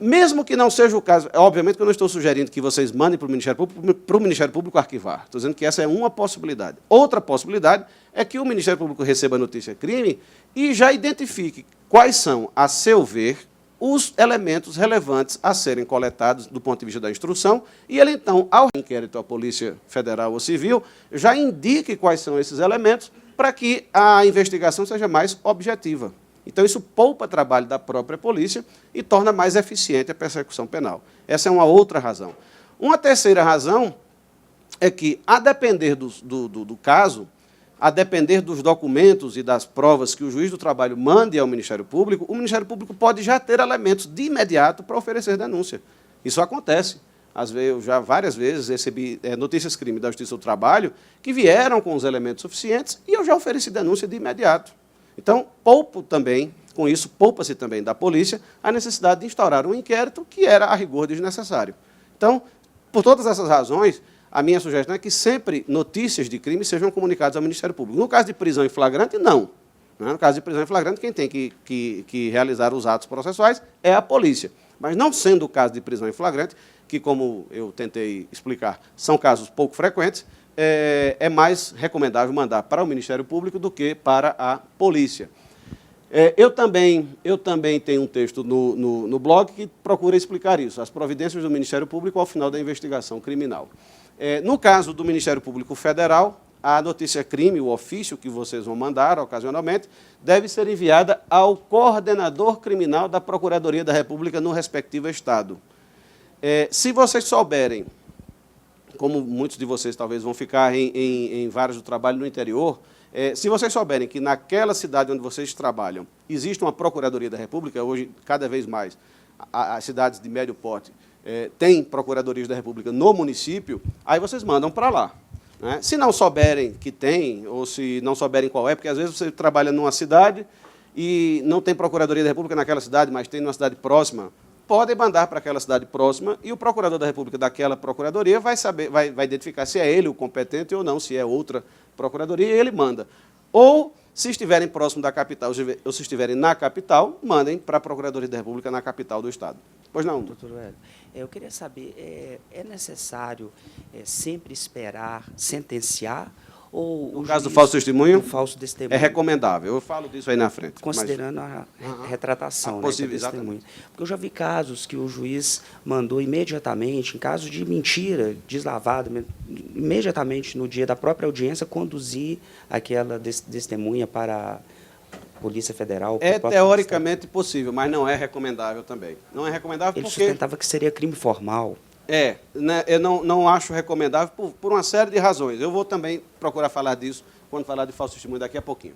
Mesmo que não seja o caso, obviamente que eu não estou sugerindo que vocês mandem para o Ministério Público arquivar. Estou dizendo que essa é uma possibilidade. Outra possibilidade é que o Ministério Público receba a notícia-crime e já identifique quais são, a seu ver, os elementos relevantes a serem coletados do ponto de vista da instrução, e ele, então, ao inquérito à Polícia Federal ou Civil, já indique quais são esses elementos para que a investigação seja mais objetiva. Então, isso poupa trabalho da própria polícia e torna mais eficiente a persecução penal. Essa é uma outra razão. Uma terceira razão é que, a depender do caso, a depender dos documentos e das provas que o juiz do trabalho mande ao Ministério Público, o Ministério Público pode já ter elementos de imediato para oferecer denúncia. Isso acontece. Eu já várias vezes recebi notícias-crime da Justiça do Trabalho que vieram com os elementos suficientes e eu já ofereci denúncia de imediato. Então, poupa-se também da polícia a necessidade de instaurar um inquérito que era, a rigor, desnecessário. Então, por todas essas razões, a minha sugestão é que sempre notícias de crime sejam comunicadas ao Ministério Público. No caso de prisão em flagrante, não. No caso de prisão em flagrante, quem tem que realizar os atos processuais é a polícia. Mas não sendo o caso de prisão em flagrante, que, como eu tentei explicar, são casos pouco frequentes, é mais recomendável mandar para o Ministério Público do que para a polícia. Eu também tenho um texto no blog que procura explicar isso, as providências do Ministério Público ao final da investigação criminal. No caso do Ministério Público Federal, a notícia-crime, o ofício que vocês vão mandar ocasionalmente, deve ser enviada ao coordenador criminal da Procuradoria da República no respectivo Estado. Se vocês souberem, como muitos de vocês talvez vão ficar em vários do trabalho no interior, se vocês souberem que naquela cidade onde vocês trabalham existe uma Procuradoria da República, hoje, cada vez mais, as cidades de médio porte têm Procuradorias da República no município, aí vocês mandam para lá. Né? Se não souberem que tem, ou se não souberem qual é, porque às vezes você trabalha numa cidade e não tem Procuradoria da República naquela cidade, mas tem numa cidade próxima, podem mandar para aquela cidade próxima e o procurador da República daquela procuradoria vai identificar se é ele o competente ou não, se é outra procuradoria, e ele manda. Ou, se estiverem próximo da capital, ou se estiverem na capital, mandem para a Procuradoria da República na capital do Estado. Pois não? Doutor Hélio, eu queria saber, é necessário sempre esperar sentenciar ou No caso do falso testemunho, do falso testemunho, é recomendável. Eu falo disso aí na frente. considerando a retratação, né, possível, do testemunho. exatamente. Porque eu já vi casos que o juiz mandou imediatamente, em caso de mentira deslavada, imediatamente no dia da própria audiência, conduzir aquela testemunha para a Polícia Federal. para o É próprio teoricamente possível, mas não é recomendável também. Não é recomendável Ele porque... sustentava que seria crime formal. Né, eu não acho recomendável por uma série de razões. Eu vou também procurar falar disso quando falar de falso testemunho daqui a pouquinho.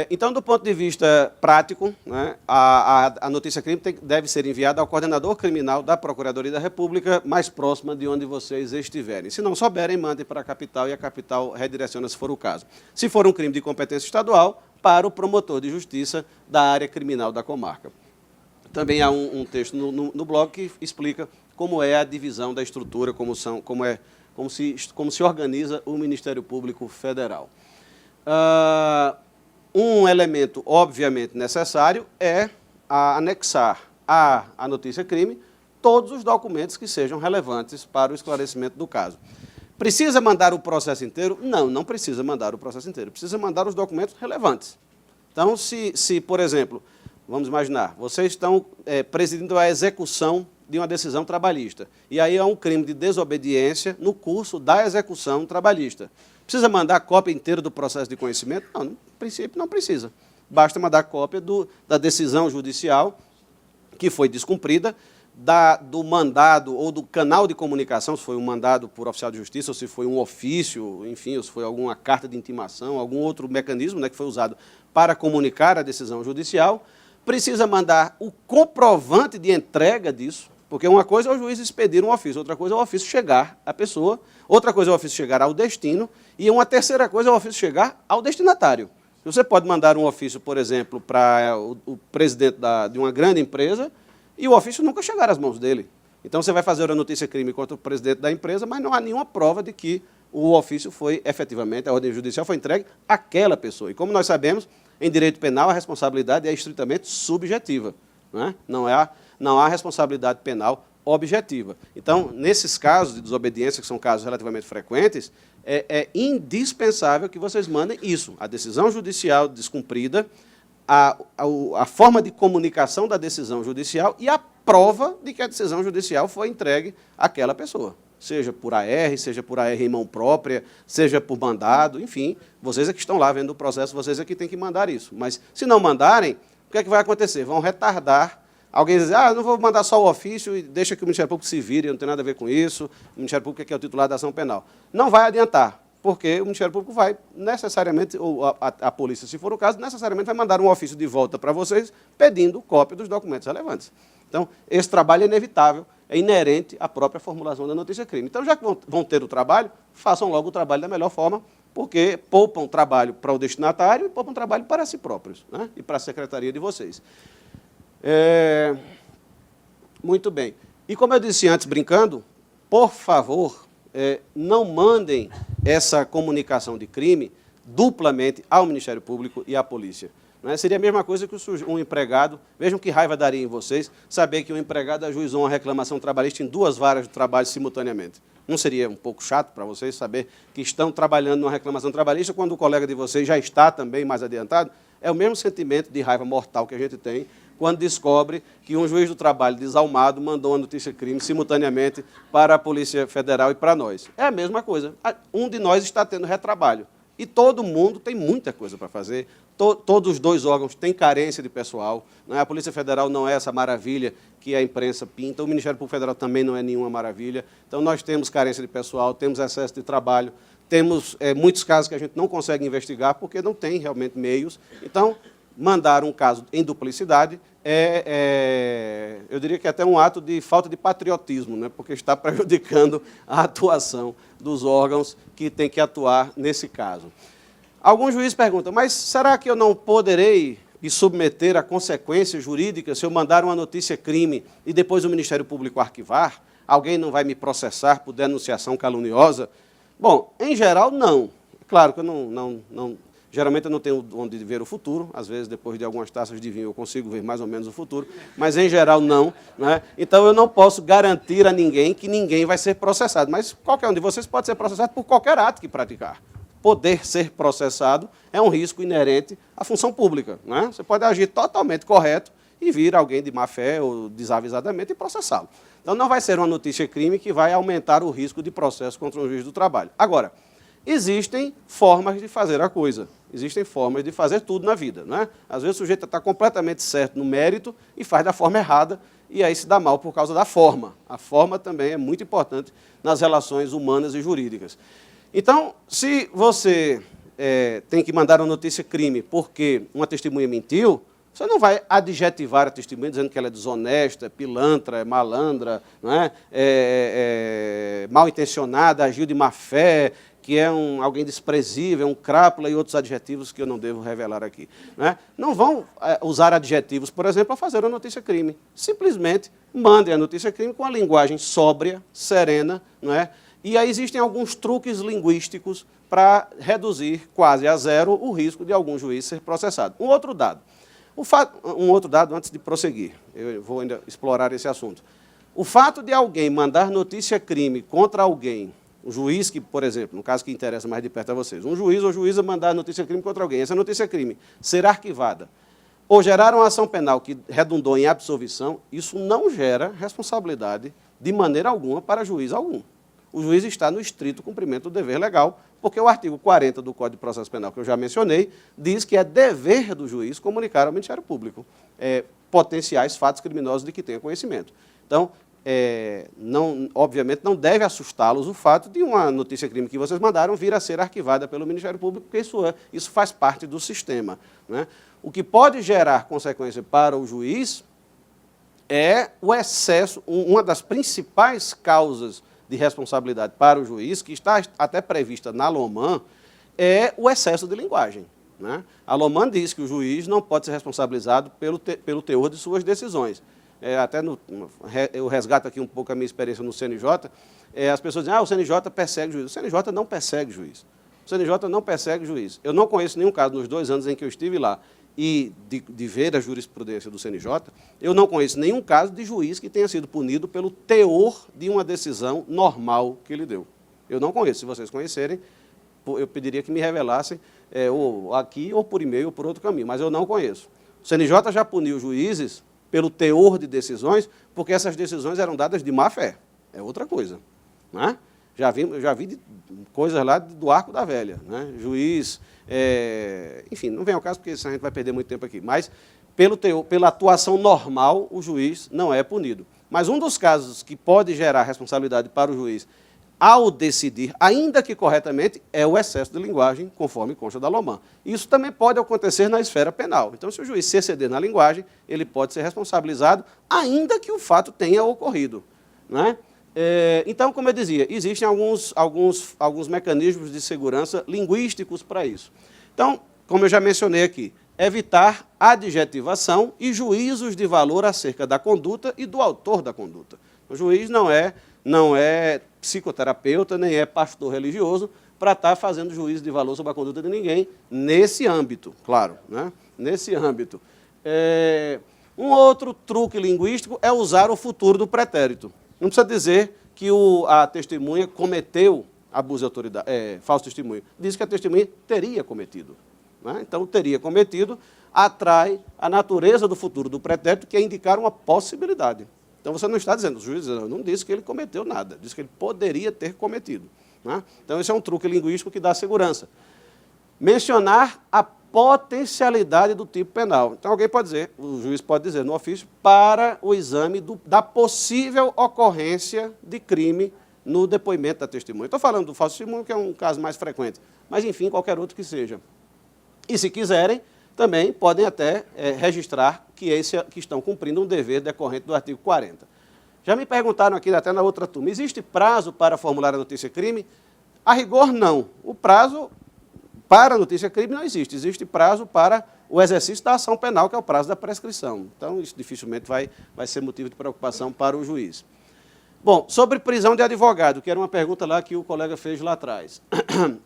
Então, do ponto de vista prático, né, a notícia-crime deve ser enviada ao coordenador criminal da Procuradoria da República mais próxima de onde vocês estiverem. Se não souberem, mandem para a capital e a capital redireciona se for o caso. Se for um crime de competência estadual, para o promotor de justiça da área criminal da comarca. Também há um texto no blog que explica como é a divisão da estrutura, como se organiza o Ministério Público Federal. Um elemento, obviamente, necessário é anexar à notícia-crime todos os documentos que sejam relevantes para o esclarecimento do caso. Precisa mandar o processo inteiro? Não, não precisa mandar o processo inteiro. Precisa mandar os documentos relevantes. Então, se por exemplo, vamos imaginar, vocês estão presidindo a execução de uma decisão trabalhista, e aí há um crime de desobediência no curso da execução trabalhista. Precisa mandar a cópia inteira do processo de conhecimento? Não, no princípio não precisa. Basta mandar a cópia da decisão judicial que foi descumprida, do mandado ou do canal de comunicação, se foi um mandado por oficial de justiça, ou se foi um ofício, enfim, ou se foi alguma carta de intimação, algum outro mecanismo, né, que foi usado para comunicar a decisão judicial. Precisa mandar o comprovante de entrega disso, porque uma coisa é o juiz expedir um ofício, outra coisa é o ofício chegar à pessoa, outra coisa é o ofício chegar ao destino, e uma terceira coisa é o ofício chegar ao destinatário. Você pode mandar um ofício, por exemplo, para o presidente de uma grande empresa, e o ofício nunca chegar às mãos dele. Então, você vai fazer a notícia-crime contra o presidente da empresa, mas não há nenhuma prova de que o ofício foi efetivamente, a ordem judicial foi entregue àquela pessoa. E como nós sabemos, em direito penal, a responsabilidade é estritamente subjetiva. Né? Não há responsabilidade penal objetiva. Então, nesses casos de desobediência, que são casos relativamente frequentes, é indispensável que vocês mandem isso, a decisão judicial descumprida, a forma de comunicação da decisão judicial e a prova de que a decisão judicial foi entregue àquela pessoa. Seja por AR, seja por AR em mão própria, seja por mandado, enfim, vocês é que estão lá vendo o processo, vocês é que têm que mandar isso. Mas, se não mandarem, o que é que vai acontecer? Vão retardar. Alguém diz, não vou mandar só o ofício e deixa que o Ministério Público se vire, não tem nada a ver com isso, o Ministério Público é que é o titular da ação penal. Não vai adiantar, porque o Ministério Público vai necessariamente, ou a polícia, se for o caso, necessariamente vai mandar um ofício de volta para vocês, pedindo cópia dos documentos relevantes. Então, esse trabalho é inevitável, é inerente à própria formulação da notícia-crime. Então, já que vão ter o trabalho, façam logo o trabalho da melhor forma, porque poupam trabalho para o destinatário e poupam trabalho para si próprios, né? E para a secretaria de vocês. Muito bem. E como eu disse antes, brincando, por favor, não mandem essa comunicação de crime duplamente ao Ministério Público e à polícia. Né? Seria a mesma coisa que um empregado, vejam que raiva daria em vocês, saber que um empregado ajuizou uma reclamação trabalhista em 2 varas de trabalho simultaneamente. Não seria um pouco chato para vocês saber que estão trabalhando numa reclamação trabalhista quando o colega de vocês já está também mais adiantado? É o mesmo sentimento de raiva mortal que a gente tem quando descobre que um juiz do trabalho desalmado mandou uma notícia-crime simultaneamente para a Polícia Federal e para nós. É a mesma coisa. Um de nós está tendo retrabalho. E todo mundo tem muita coisa para fazer. Todos os 2 órgãos têm carência de pessoal. Né? A Polícia Federal não é essa maravilha que a imprensa pinta. O Ministério Público Federal também não é nenhuma maravilha. Então, nós temos carência de pessoal, temos excesso de trabalho, temos muitos casos que a gente não consegue investigar porque não tem realmente meios. Então, mandar um caso em duplicidade eu diria que é até um ato de falta de patriotismo, né? Porque está prejudicando a atuação dos órgãos que têm que atuar nesse caso. Alguns juízes perguntam, mas será que eu não poderei me submeter a consequências jurídicas se eu mandar uma notícia-crime e depois o Ministério Público arquivar? Alguém não vai me processar por denunciação caluniosa? Bom, em geral, não. Claro que eu geralmente eu não tenho onde ver o futuro, às vezes depois de algumas taças de vinho eu consigo ver mais ou menos o futuro, mas em geral não. Né? Então eu não posso garantir a ninguém que ninguém vai ser processado, mas qualquer um de vocês pode ser processado por qualquer ato que praticar. poder ser processado é um risco inerente à função pública, né? Você pode agir totalmente correto e vir alguém de má fé ou desavisadamente e processá-lo. Então, não vai ser uma notícia-crime que vai aumentar o risco de processo contra um juiz do trabalho. Agora, existem formas de fazer a coisa, existem formas de fazer tudo na vida, né? Às vezes o sujeito está completamente certo no mérito e faz da forma errada, e aí se dá mal por causa da forma. A forma também é muito importante nas relações humanas e jurídicas. Então, se você tem que mandar uma notícia-crime porque uma testemunha mentiu, você não vai adjetivar a testemunha dizendo que ela é desonesta, é pilantra, é malandra, não é? Mal intencionada, agiu de má fé, que é alguém desprezível, um crápula e outros adjetivos que eu não devo revelar aqui. Não é? Não vão usar adjetivos, por exemplo, para fazer uma notícia-crime. Simplesmente mandem a notícia-crime com a linguagem sóbria, serena, não é? E aí existem alguns truques linguísticos para reduzir quase a zero o risco de algum juiz ser processado. Um outro dado antes de prosseguir, eu vou ainda explorar esse assunto. O fato de alguém mandar notícia-crime contra alguém, um juiz que, por exemplo, no caso que interessa mais de perto a vocês, um juiz ou juíza mandar notícia-crime contra alguém, essa notícia-crime ser arquivada, ou gerar uma ação penal que redundou em absolvição, isso não gera responsabilidade de maneira alguma para juiz algum. O juiz está no estrito cumprimento do dever legal, porque o artigo 40 do Código de Processo Penal, que eu já mencionei, diz que é dever do juiz comunicar ao Ministério Público potenciais fatos criminosos de que tenha conhecimento. Então, obviamente, não deve assustá-los o fato de uma notícia-crime que vocês mandaram vir a ser arquivada pelo Ministério Público, porque isso faz parte do sistema, né? O que pode gerar consequência para o juiz é o excesso, uma das principais causas de responsabilidade para o juiz, que está até prevista na LOMAN, é o excesso de linguagem, né? A LOMAN diz que o juiz não pode ser responsabilizado pelo teor de suas decisões. Eu resgato aqui um pouco a minha experiência no CNJ, as pessoas dizem, o CNJ persegue o juiz. O CNJ não persegue o juiz. O CNJ não persegue o juiz. Eu não conheço nenhum caso, nos 2 anos em que eu estive lá, e de ver a jurisprudência do CNJ, eu não conheço nenhum caso de juiz que tenha sido punido pelo teor de uma decisão normal que ele deu. Eu não conheço. Se vocês conhecerem, eu pediria que me revelassem, ou aqui, ou por e-mail, ou por outro caminho, mas eu não conheço. O CNJ já puniu juízes pelo teor de decisões, porque essas decisões eram dadas de má fé. É outra coisa, né? Já vi coisas lá do Arco da Velha, né? Juiz, enfim, não vem ao caso, porque senão a gente vai perder muito tempo aqui, mas pela atuação normal, o juiz não é punido. Mas um dos casos que pode gerar responsabilidade para o juiz ao decidir, ainda que corretamente, é o excesso de linguagem, conforme consta da LOMAN. Isso também pode acontecer na esfera penal. Então, se o juiz se exceder na linguagem, ele pode ser responsabilizado, ainda que o fato tenha ocorrido, né? Então, como eu dizia, existem alguns mecanismos de segurança linguísticos para isso. Então, como eu já mencionei aqui, evitar adjetivação e juízos de valor acerca da conduta e do autor da conduta. O juiz não é psicoterapeuta, nem é pastor religioso para estar fazendo juízo de valor sobre a conduta de ninguém nesse âmbito, claro, né? Nesse âmbito. Um outro truque linguístico é usar o futuro do pretérito. Não precisa dizer que a testemunha cometeu abuso de autoridade, falso testemunho. Diz que a testemunha teria cometido, né? Então, teria cometido atrai a natureza do futuro do pretérito, que é indicar uma possibilidade. Então, você não está dizendo, o juiz não disse que ele cometeu nada, disse que ele poderia ter cometido, né? Então, esse é um truque linguístico que dá segurança. Mencionar a potencialidade do tipo penal. Então, alguém pode dizer, o juiz pode dizer no ofício, para o exame da possível ocorrência de crime no depoimento da testemunha. Estou falando do falso testemunho, que é um caso mais frequente, mas, enfim, qualquer outro que seja. E, se quiserem, também podem até registrar que estão cumprindo um dever decorrente do artigo 40. Já me perguntaram aqui, até na outra turma, existe prazo para formular a notícia-crime? A rigor, não. O prazo para a notícia-crime não existe. Existe prazo para o exercício da ação penal, que é o prazo da prescrição. Então, isso dificilmente vai ser motivo de preocupação para o juiz. Bom, sobre prisão de advogado, que era uma pergunta lá que o colega fez lá atrás.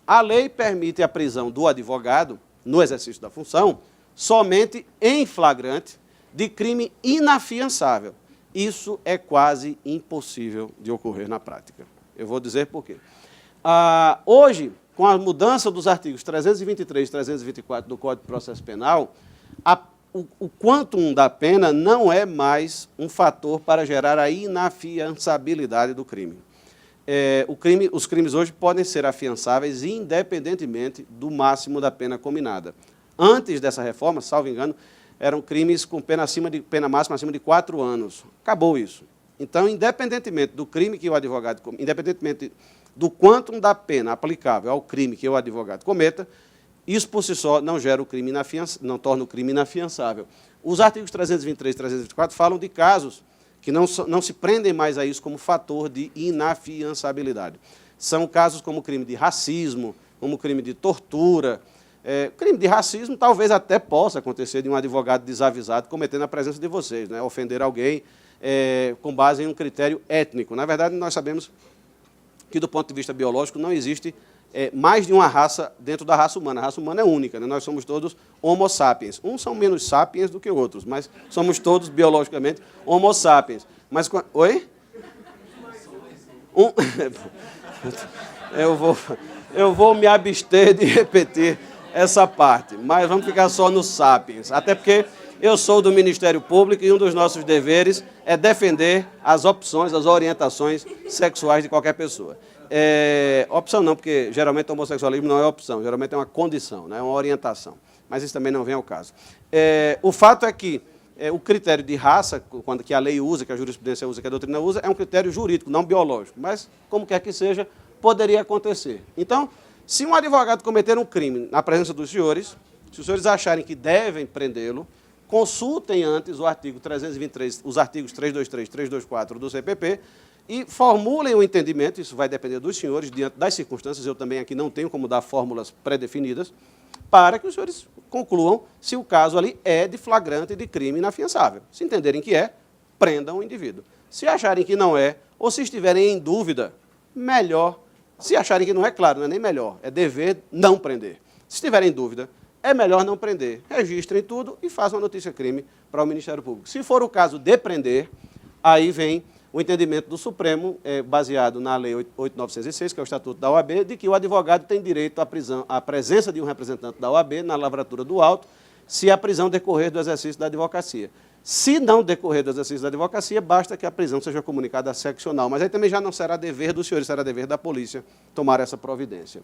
A lei permite a prisão do advogado, no exercício da função, somente em flagrante de crime inafiançável. Isso é quase impossível de ocorrer na prática. Eu vou dizer por quê. Hoje, com a mudança dos artigos 323 e 324 do Código de Processo Penal, o quantum da pena não é mais um fator para gerar a inafiançabilidade do crime. Os crimes hoje podem ser afiançáveis independentemente do máximo da pena cominada. Antes dessa reforma, salvo engano, eram crimes com pena máxima acima de 4 anos. Acabou isso. Então, independentemente do crime que o advogado, independentemente do quantum da pena aplicável ao crime que o advogado cometa, isso por si só não gera o crime não torna o crime inafiançável. Os artigos 323 e 324 falam de casos que não se prendem mais a isso como fator de inafiançabilidade. São casos como crime de racismo, como crime de tortura. Crime de racismo talvez até possa acontecer de um advogado desavisado cometer na presença de vocês, né? Ofender alguém com base em um critério étnico. Na verdade, nós sabemos que, do ponto de vista biológico, não existe mais de uma raça dentro da raça humana. A raça humana é única, né? Nós somos todos homo sapiens. Uns são menos sapiens do que outros, mas somos todos, biologicamente, homo sapiens. Mas, oi? Eu vou me abster de repetir essa parte, mas vamos ficar só no sapiens. Até porque eu sou do Ministério Público e um dos nossos deveres é defender as opções, as orientações sexuais de qualquer pessoa. Opção não, porque geralmente o homossexualismo não é opção, geralmente é uma condição, né, é uma orientação. Mas isso também não vem ao caso. O fato é que o critério de raça, que a lei usa, que a jurisprudência usa, que a doutrina usa, é um critério jurídico, não biológico. Mas, como quer que seja, poderia acontecer. Então, se um advogado cometer um crime na presença dos senhores, se os senhores acharem que devem prendê-lo, consultem antes o artigo 323, os artigos 323 e 324 do CPP, e formulem o entendimento, isso vai depender dos senhores, diante das circunstâncias, eu também aqui não tenho como dar fórmulas pré-definidas, para que os senhores concluam se o caso ali é de flagrante de crime inafiançável. Se entenderem que é, prendam o indivíduo. Se acharem que não é, ou se estiverem em dúvida, melhor. Se acharem que não é, claro, não é nem melhor, é dever não prender. Se estiverem em dúvida, é melhor não prender. Registrem tudo e façam a notícia-crime para o Ministério Público. Se for o caso de prender, aí vem o entendimento do Supremo, baseado na Lei 8.906, que é o Estatuto da OAB, de que o advogado tem direito à presença de um representante da OAB na lavratura do auto, se a prisão decorrer do exercício da advocacia. Se não decorrer do exercício da advocacia, basta que a prisão seja comunicada à seccional. Mas aí também já não será dever dos senhores, será dever da polícia tomar essa providência.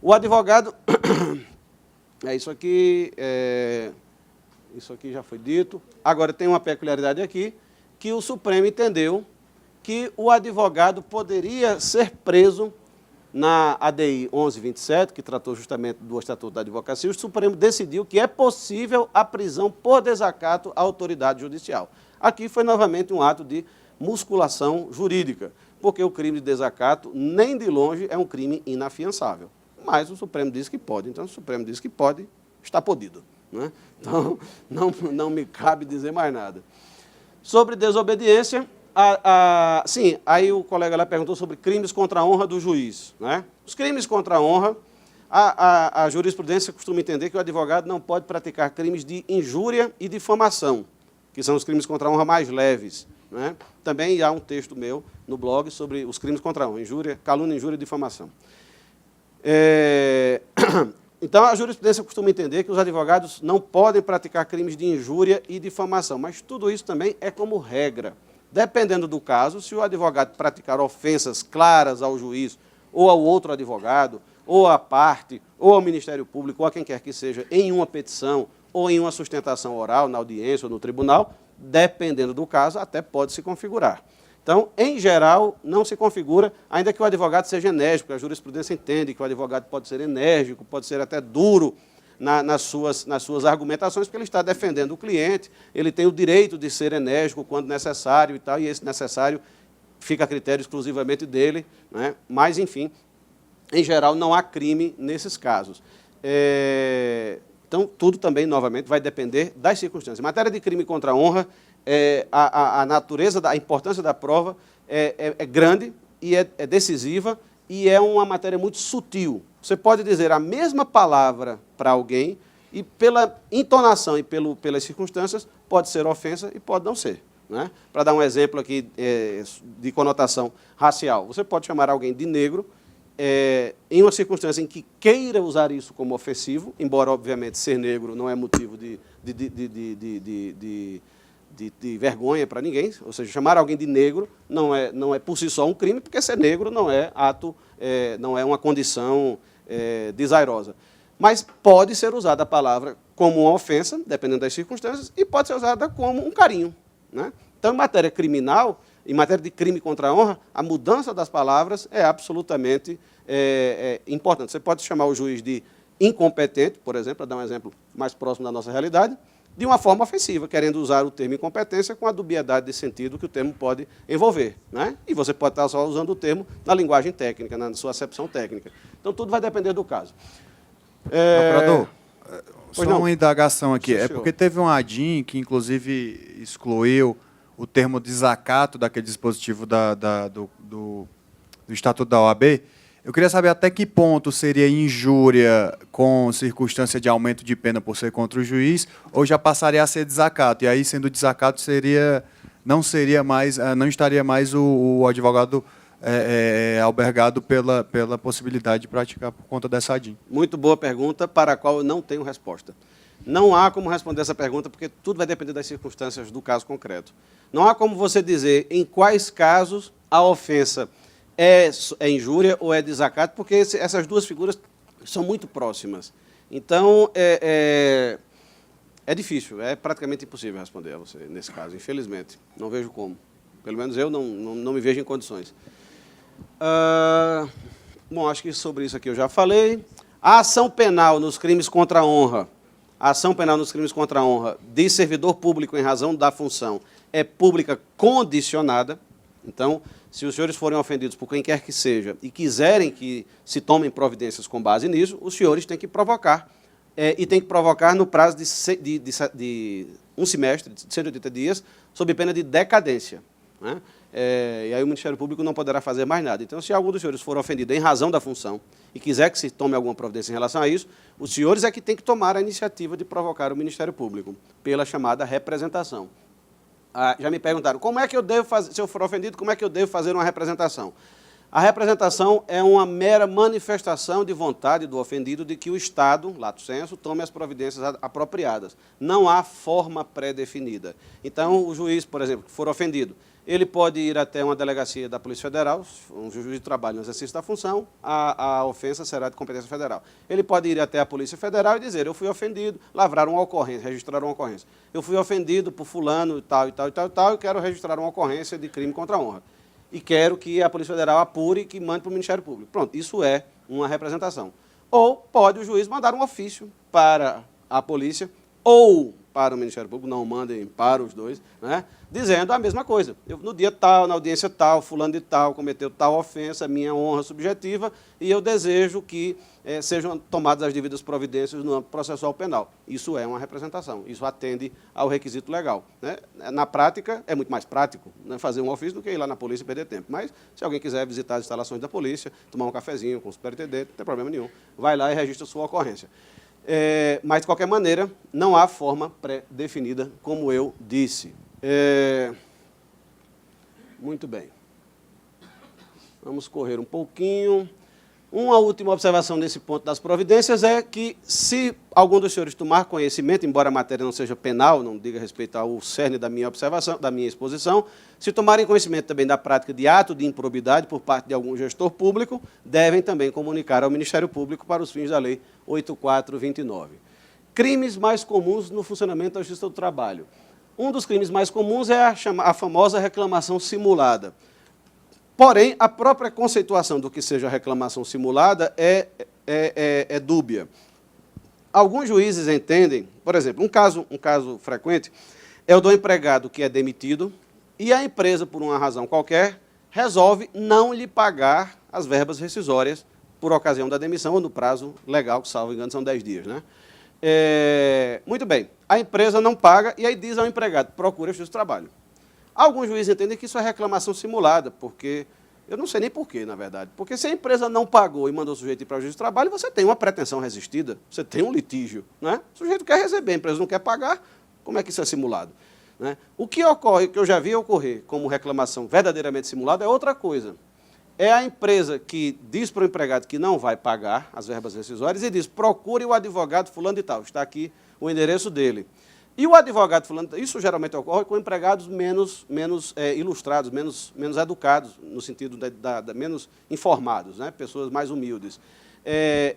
O advogado... Isso aqui já foi dito. Agora, tem uma peculiaridade aqui, que o Supremo entendeu que o advogado poderia ser preso na ADI 1127, que tratou justamente do Estatuto da Advocacia. O Supremo decidiu que é possível a prisão por desacato à autoridade judicial. Aqui foi novamente um ato de musculação jurídica, porque o crime de desacato, nem de longe, é um crime inafiançável. Mas o Supremo disse que pode. Então, o Supremo disse que pode, está podido, né? Então, não me cabe dizer mais nada. Sobre desobediência, sim, aí o colega lá perguntou sobre crimes contra a honra do juiz, né? Os crimes contra a honra, a jurisprudência costuma entender que o advogado não pode praticar crimes de injúria e difamação, que são os crimes contra a honra mais leves, né? Também há um texto meu no blog sobre os crimes contra a honra, injúria, calúnia, injúria e difamação. Então, a jurisprudência costuma entender que os advogados não podem praticar crimes de injúria e difamação, mas tudo isso também é como regra. Dependendo do caso, se o advogado praticar ofensas claras ao juiz, ou ao outro advogado, ou à parte, ou ao Ministério Público, ou a quem quer que seja, em uma petição, ou em uma sustentação oral, na audiência ou no tribunal, dependendo do caso, até pode se configurar. Então, em geral, não se configura, ainda que o advogado seja enérgico, a jurisprudência entende que o advogado pode ser enérgico, pode ser até duro nas suas argumentações, porque ele está defendendo o cliente, ele tem o direito de ser enérgico quando necessário e tal, e esse necessário fica a critério exclusivamente dele, né? Mas, enfim, em geral, não há crime nesses casos. Então, tudo também, novamente, vai depender das circunstâncias. Em matéria de crime contra a honra, a natureza, a importância da prova é grande e é decisiva e é uma matéria muito sutil. Você pode dizer a mesma palavra para alguém e pela entonação e pelas circunstâncias pode ser ofensa e pode não ser, né? Para dar um exemplo aqui de conotação racial, você pode chamar alguém de negro em uma circunstância em que queira usar isso como ofensivo, embora, obviamente, ser negro não é motivo de vergonha para ninguém, ou seja, chamar alguém de negro não é por si só um crime, porque ser negro não é não é uma condição desairosa. Mas pode ser usada a palavra como uma ofensa, dependendo das circunstâncias, e pode ser usada como um carinho, né? Então, em matéria criminal, em matéria de crime contra a honra, a mudança das palavras é absolutamente importante. Você pode chamar o juiz de incompetente, por exemplo, para dar um exemplo mais próximo da nossa realidade, de uma forma ofensiva, querendo usar o termo incompetência com a dubiedade de sentido que o termo pode envolver, né? E você pode estar só usando o termo na linguagem técnica, na sua acepção técnica. Então, tudo vai depender do caso. Procurador, só não. uma indagação aqui. Sim, É senhor. porque teve um ADIM que, inclusive, excluiu o termo desacato daquele dispositivo do Estatuto da OAB. Eu queria saber até que ponto seria injúria com circunstância de aumento de pena por ser contra o juiz, ou já passaria a ser desacato. E aí, sendo desacato, não estaria mais o advogado albergado pela possibilidade de praticar por conta dessa ADIM. Muito boa pergunta, para a qual eu não tenho resposta. Não há como responder essa pergunta, porque tudo vai depender das circunstâncias do caso concreto. Não há como você dizer em quais casos a ofensa é injúria ou é desacato, porque essas duas figuras são muito próximas. Então, é difícil, é praticamente impossível responder a você nesse caso, infelizmente. Não vejo como. Pelo menos eu não me vejo em condições. Bom, acho que sobre isso aqui eu já falei. A ação penal nos crimes contra a honra, de servidor público em razão da função é pública condicionada. Então, se os senhores forem ofendidos por quem quer que seja e quiserem que se tomem providências com base nisso, os senhores têm que provocar. E têm que provocar no prazo de um semestre, de 180 dias, sob pena de decadência, né? E aí o Ministério Público não poderá fazer mais nada. Então, se algum dos senhores for ofendido em razão da função e quiser que se tome alguma providência em relação a isso, os senhores é que têm que tomar a iniciativa de provocar o Ministério Público, pela chamada representação. Já me perguntaram, como é que eu devo fazer, se eu for ofendido, como é que eu devo fazer uma representação? A representação é uma mera manifestação de vontade do ofendido de que o Estado, lato sensu, tome as providências apropriadas. Não há forma pré-definida. Então, o juiz, por exemplo, que for ofendido, ele pode ir até uma delegacia da Polícia Federal, um juiz de trabalho no exercício da função, a ofensa será de competência federal. Ele pode ir até a Polícia Federal e dizer, eu fui ofendido, lavrar uma ocorrência, registrar uma ocorrência. Eu fui ofendido por fulano e tal, e quero registrar uma ocorrência de crime contra a honra. E quero que a Polícia Federal apure e que mande para o Ministério Público. Pronto, isso é uma representação. Ou pode o juiz mandar um ofício para a polícia ou para o Ministério Público, não mandem para os dois, né, dizendo a mesma coisa. No dia tal, na audiência tal, fulano de tal cometeu tal ofensa, minha honra subjetiva, e eu desejo que sejam tomadas as devidas providências no âmbito processual penal. Isso é uma representação, isso atende ao requisito legal, né? Na prática, é muito mais prático, né, fazer um ofício do que ir lá na polícia e perder tempo. Mas, se alguém quiser visitar as instalações da polícia, tomar um cafezinho com o superintendente, não tem problema nenhum. Vai lá e registra sua ocorrência. Mas, de qualquer maneira, não há forma pré-definida, como eu disse. Muito bem. Vamos correr um pouquinho. Uma última observação nesse ponto das providências é que, se algum dos senhores tomar conhecimento, embora a matéria não seja penal, não diga respeito ao cerne da minha observação, da minha exposição, se tomarem conhecimento também da prática de ato de improbidade por parte de algum gestor público, devem também comunicar ao Ministério Público para os fins da Lei 8429. Crimes mais comuns no funcionamento da Justiça do Trabalho. Um dos crimes mais comuns é a famosa reclamação simulada. Porém, a própria conceituação do que seja reclamação simulada é dúbia. Alguns juízes entendem, por exemplo, um caso frequente é o do empregado que é demitido e a empresa, por uma razão qualquer, resolve não lhe pagar as verbas rescisórias por ocasião da demissão ou no prazo legal, que, salvo engano, são 10 dias, né? Muito bem, a empresa não paga e aí diz ao empregado, procure a Justiça do Trabalho. Alguns juízes entendem que isso é reclamação simulada, porque, eu não sei nem porquê, na verdade, porque se a empresa não pagou e mandou o sujeito ir para a Justiça do Trabalho, você tem uma pretensão resistida, você tem um litígio, né? O sujeito quer receber, a empresa não quer pagar, como é que isso é simulado? Né? O que ocorre, que eu já vi ocorrer como reclamação verdadeiramente simulada, é outra coisa. É a empresa que diz para o empregado que não vai pagar as verbas rescisórias e diz, procure o advogado fulano de tal, está aqui o endereço dele. E o advogado fulano, isso geralmente ocorre com empregados menos ilustrados, menos educados, no sentido menos informados, né? Pessoas mais humildes.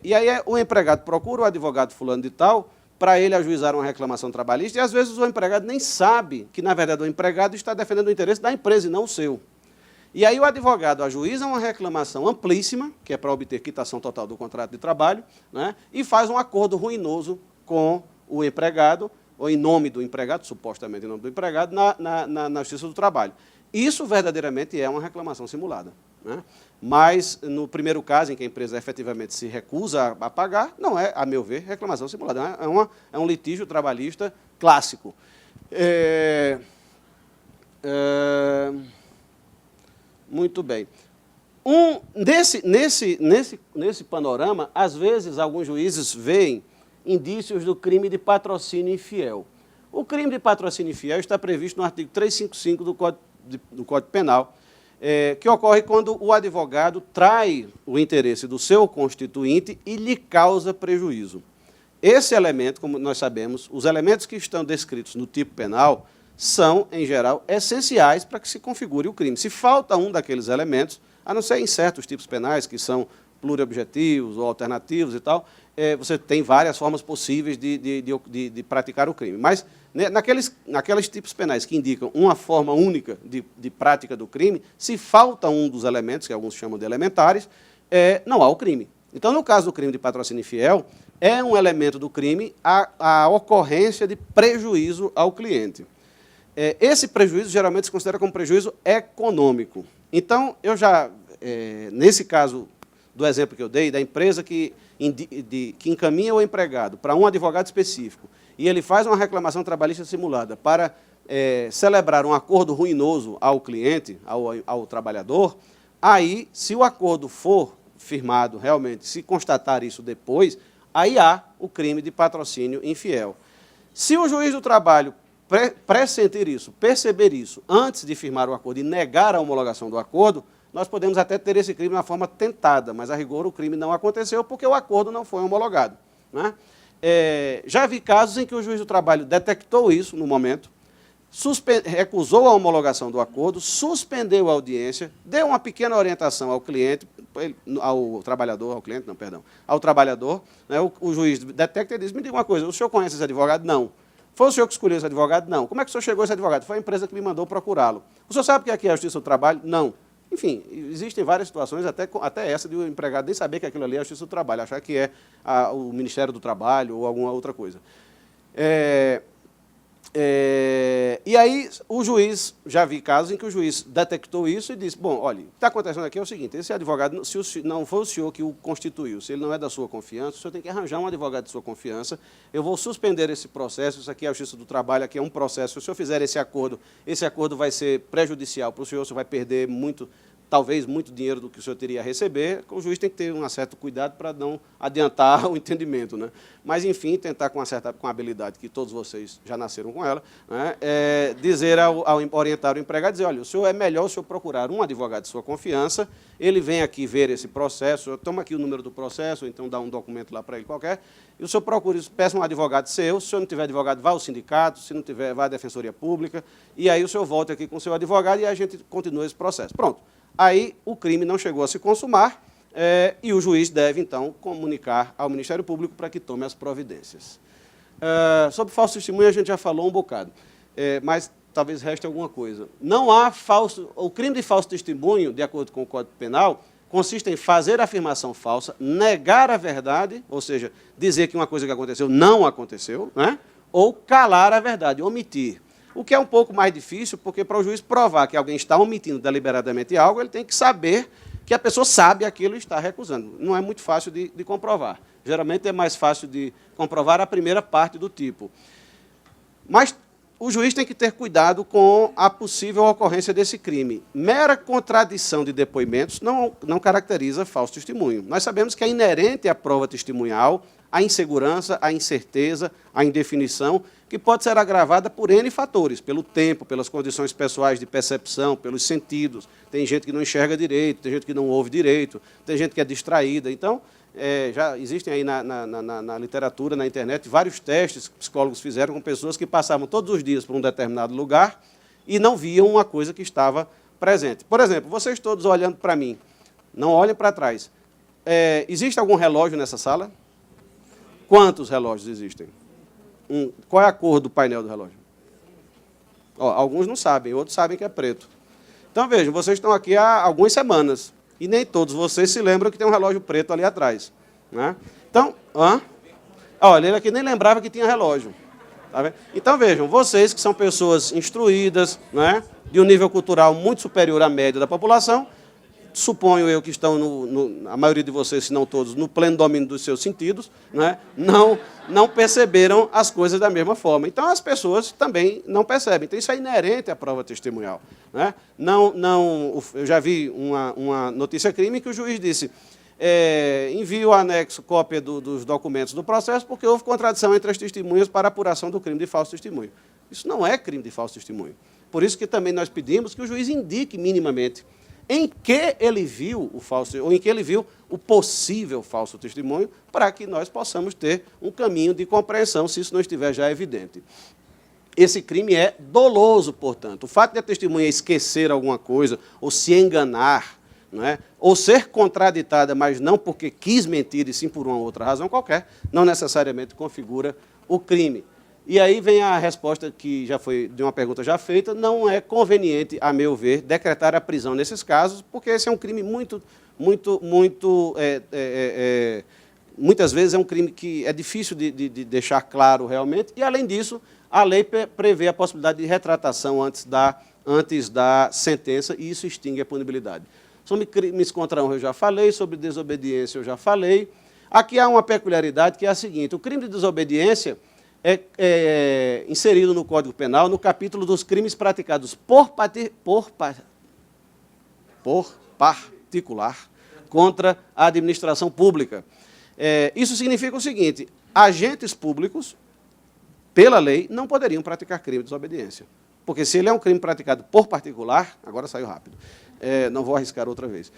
E aí o empregado procura o advogado fulano de tal para ele ajuizar uma reclamação trabalhista e, às vezes, o empregado nem sabe que, na verdade, o empregado está defendendo o interesse da empresa e não o seu. E aí o advogado ajuiza uma reclamação amplíssima, que é para obter quitação total do contrato de trabalho, né? E faz um acordo ruinoso com o empregado, ou em nome do empregado, supostamente em nome do empregado, na Justiça do Trabalho. Isso verdadeiramente é uma reclamação simulada, né? Mas, no primeiro caso, em que a empresa efetivamente se recusa a pagar, não é, a meu ver, reclamação simulada. É um litígio trabalhista clássico. Muito bem. Nesse panorama, às vezes, alguns juízes veem indícios do crime de patrocínio infiel. O crime de patrocínio infiel está previsto no artigo 355 do Código Penal, que ocorre quando o advogado trai o interesse do seu constituinte e lhe causa prejuízo. Esse elemento, como nós sabemos, os elementos que estão descritos no tipo penal são, em geral, essenciais para que se configure o crime. Se falta um daqueles elementos, a não ser em certos tipos penais, que são pluriobjetivos ou alternativos e tal, você tem várias formas possíveis de praticar o crime. Mas, naqueles tipos penais que indicam uma forma única de prática do crime, se falta um dos elementos, que alguns chamam de elementares, não há o crime. Então, no caso do crime de patrocínio infiel, é um elemento do crime a ocorrência de prejuízo ao cliente. Esse prejuízo geralmente se considera como prejuízo econômico. Então, eu já, nesse caso do exemplo que eu dei, da empresa que encaminha o empregado para um advogado específico e ele faz uma reclamação trabalhista simulada para celebrar um acordo ruinoso ao cliente, ao trabalhador, aí, se o acordo for firmado realmente, se constatar isso depois, aí há o crime de patrocínio infiel. Se o juiz do trabalho pressentir isso, perceber isso, antes de firmar o acordo e negar a homologação do acordo, nós podemos até ter esse crime na forma tentada, mas, a rigor, o crime não aconteceu porque o acordo não foi homologado, né? Já vi casos em que o juiz do trabalho detectou isso no momento, recusou a homologação do acordo, suspendeu a audiência, deu uma pequena orientação ao cliente, ao trabalhador, né? O juiz detecta e diz, me diga uma coisa, o senhor conhece esse advogado? Não. Foi o senhor que escolheu esse advogado? Não. Como é que o senhor chegou a esse advogado? Foi a empresa que me mandou procurá-lo. O senhor sabe o que aqui é a Justiça do Trabalho? Não. Enfim, existem várias situações, até essa de o empregado nem saber que aquilo ali é a Justiça do Trabalho, achar que é o Ministério do Trabalho ou alguma outra coisa. E aí, o juiz, já vi casos em que o juiz detectou isso e disse, bom, olha, o que está acontecendo aqui é o seguinte, esse advogado, se não foi o senhor que o constituiu, se ele não é da sua confiança, o senhor tem que arranjar um advogado de sua confiança, eu vou suspender esse processo, isso aqui é a Justiça do Trabalho, aqui é um processo, se o senhor fizer esse acordo vai ser prejudicial para o senhor vai perder talvez muito dinheiro do que o senhor teria a receber, o juiz tem que ter um certo cuidado para não adiantar o entendimento, né? Mas, enfim, tentar com a habilidade que todos vocês já nasceram com ela, né? Dizer orientar o empregado, dizer, olha, é melhor o senhor procurar um advogado de sua confiança, ele vem aqui ver esse processo, toma aqui o número do processo, ou então dá um documento lá para ele qualquer, e o senhor procura isso, peça um advogado seu, se o senhor não tiver advogado, vá ao sindicato, se não tiver, vá à Defensoria Pública, e aí o senhor volta aqui com o seu advogado e a gente continua esse processo. Pronto. Aí o crime não chegou a se consumar e o juiz deve, então, comunicar ao Ministério Público para que tome as providências. Sobre falso testemunho a gente já falou um bocado, mas talvez reste alguma coisa. Não há o crime de falso testemunho, de acordo com o Código Penal, consiste em fazer afirmação falsa, negar a verdade, ou seja, dizer que uma coisa que aconteceu não aconteceu, né? Ou calar a verdade, omitir. O que é um pouco mais difícil, porque para o juiz provar que alguém está omitindo deliberadamente algo, ele tem que saber que a pessoa sabe aquilo e está recusando. Não é muito fácil de comprovar. Geralmente é mais fácil de comprovar a primeira parte do tipo. Mas o juiz tem que ter cuidado com a possível ocorrência desse crime. Mera contradição de depoimentos não caracteriza falso testemunho. Nós sabemos que é inerente à prova testemunhal a insegurança, a incerteza, a indefinição, que pode ser agravada por N fatores, pelo tempo, pelas condições pessoais de percepção, pelos sentidos. Tem gente que não enxerga direito, tem gente que não ouve direito, tem gente que é distraída. Então, já existem aí na literatura, na internet, vários testes que psicólogos fizeram com pessoas que passavam todos os dias por um determinado lugar e não viam uma coisa que estava presente. Por exemplo, vocês todos olhando para mim, não olhem para trás. Existe algum relógio nessa sala? Quantos relógios existem? Qual é a cor do painel do relógio? Alguns não sabem, outros sabem que é preto. Então, vejam, vocês estão aqui há algumas semanas e nem todos vocês se lembram que tem um relógio preto ali atrás. Né? Então, olha, ele aqui nem lembrava que tinha relógio. Tá vendo? Então, vejam, vocês que são pessoas instruídas, né, de um nível cultural muito superior à média da população, suponho eu que estão, a maioria de vocês, se não todos, no pleno domínio dos seus sentidos, né, não perceberam as coisas da mesma forma. Então, as pessoas também não percebem. Então, isso é inerente à prova testemunhal. Né? Eu já vi uma notícia-crime que o juiz disse, envie o anexo, cópia dos documentos do processo, porque houve contradição entre as testemunhas para apuração do crime de falso testemunho. Isso não é crime de falso testemunho. Por isso que também nós pedimos que o juiz indique minimamente em que ele viu o falso, ou em que ele viu o possível falso testemunho, para que nós possamos ter um caminho de compreensão, se isso não estiver já evidente. Esse crime é doloso, portanto. O fato de a testemunha esquecer alguma coisa, ou se enganar, não é? Ou ser contraditada, mas não porque quis mentir, e sim por uma outra razão qualquer, não necessariamente configura o crime. E aí vem a resposta que já foi de uma pergunta já feita, não é conveniente, a meu ver, decretar a prisão nesses casos, porque esse é um crime muitas vezes é um crime que é difícil de deixar claro realmente, e, além disso, a lei prevê a possibilidade de retratação antes da sentença, e isso extingue a punibilidade. Sobre crimes contra a honra eu já falei, sobre desobediência eu já falei. Aqui há uma peculiaridade que é a seguinte, o crime de desobediência é inserido no Código Penal, no capítulo dos crimes praticados por particular contra a administração pública. Isso significa o seguinte, agentes públicos, pela lei, não poderiam praticar crime de desobediência. Porque se ele é um crime praticado por particular, agora saiu rápido, não vou arriscar outra vez,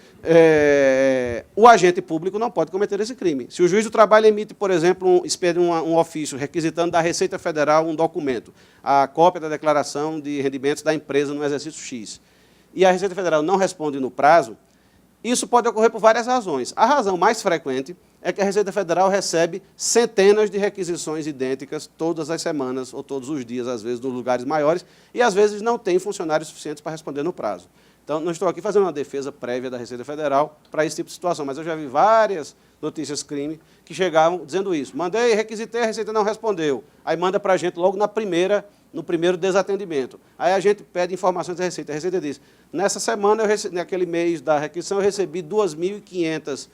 o agente público não pode cometer esse crime. Se o juiz do trabalho emite, por exemplo, expede um ofício requisitando da Receita Federal um documento, a cópia da declaração de rendimentos da empresa no exercício X, e a Receita Federal não responde no prazo, isso pode ocorrer por várias razões. A razão mais frequente é que a Receita Federal recebe centenas de requisições idênticas todas as semanas, ou todos os dias, às vezes, nos lugares maiores, e, às vezes, não tem funcionários suficientes para responder no prazo. Então, não estou aqui fazendo uma defesa prévia da Receita Federal para esse tipo de situação, mas eu já vi várias notícias crime que chegavam dizendo isso. Mandei, requisitei, a Receita não respondeu. Aí manda para a gente logo no primeiro desatendimento. Aí a gente pede informações da Receita. A Receita diz, nessa semana, naquele mês da requisição, eu recebi 2.500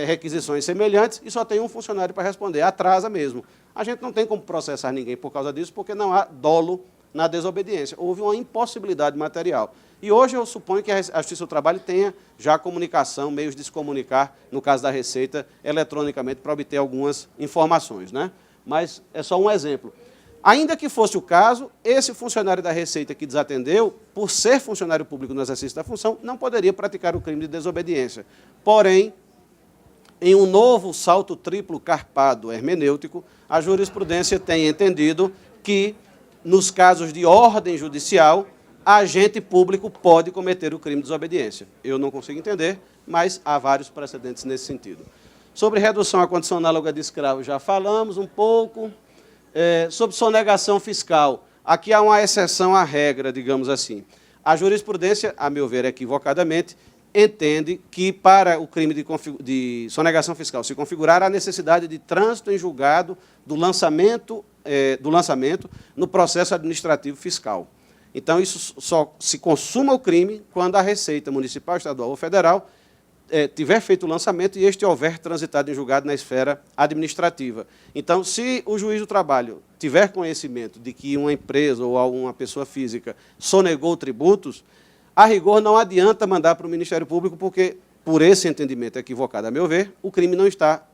requisições semelhantes e só tem um funcionário para responder. Atrasa mesmo. A gente não tem como processar ninguém por causa disso, porque não há dolo na desobediência. Houve uma impossibilidade material. E hoje eu suponho que a Justiça do Trabalho tenha já comunicação, meios de se comunicar, no caso da Receita, eletronicamente, para obter algumas informações. Né? Mas é só um exemplo. Ainda que fosse o caso, esse funcionário da Receita que desatendeu, por ser funcionário público no exercício da função, não poderia praticar o crime de desobediência. Porém, em um novo salto triplo carpado hermenêutico, a jurisprudência tem entendido que, nos casos de ordem judicial, agente público pode cometer o crime de desobediência. Eu não consigo entender, mas há vários precedentes nesse sentido. Sobre redução à condição análoga de escravo, já falamos um pouco. Sobre sonegação fiscal, aqui há uma exceção à regra, digamos assim. A jurisprudência, a meu ver equivocadamente, entende que para o crime de sonegação fiscal se configurar a necessidade de trânsito em julgado do lançamento no processo administrativo fiscal. Então, isso só se consuma o crime quando a Receita Municipal, Estadual ou Federal tiver feito o lançamento e este houver transitado em julgado na esfera administrativa. Então, se o juiz do trabalho tiver conhecimento de que uma empresa ou alguma pessoa física sonegou tributos, a rigor não adianta mandar para o Ministério Público, porque, por esse entendimento equivocado, a meu ver, o crime não está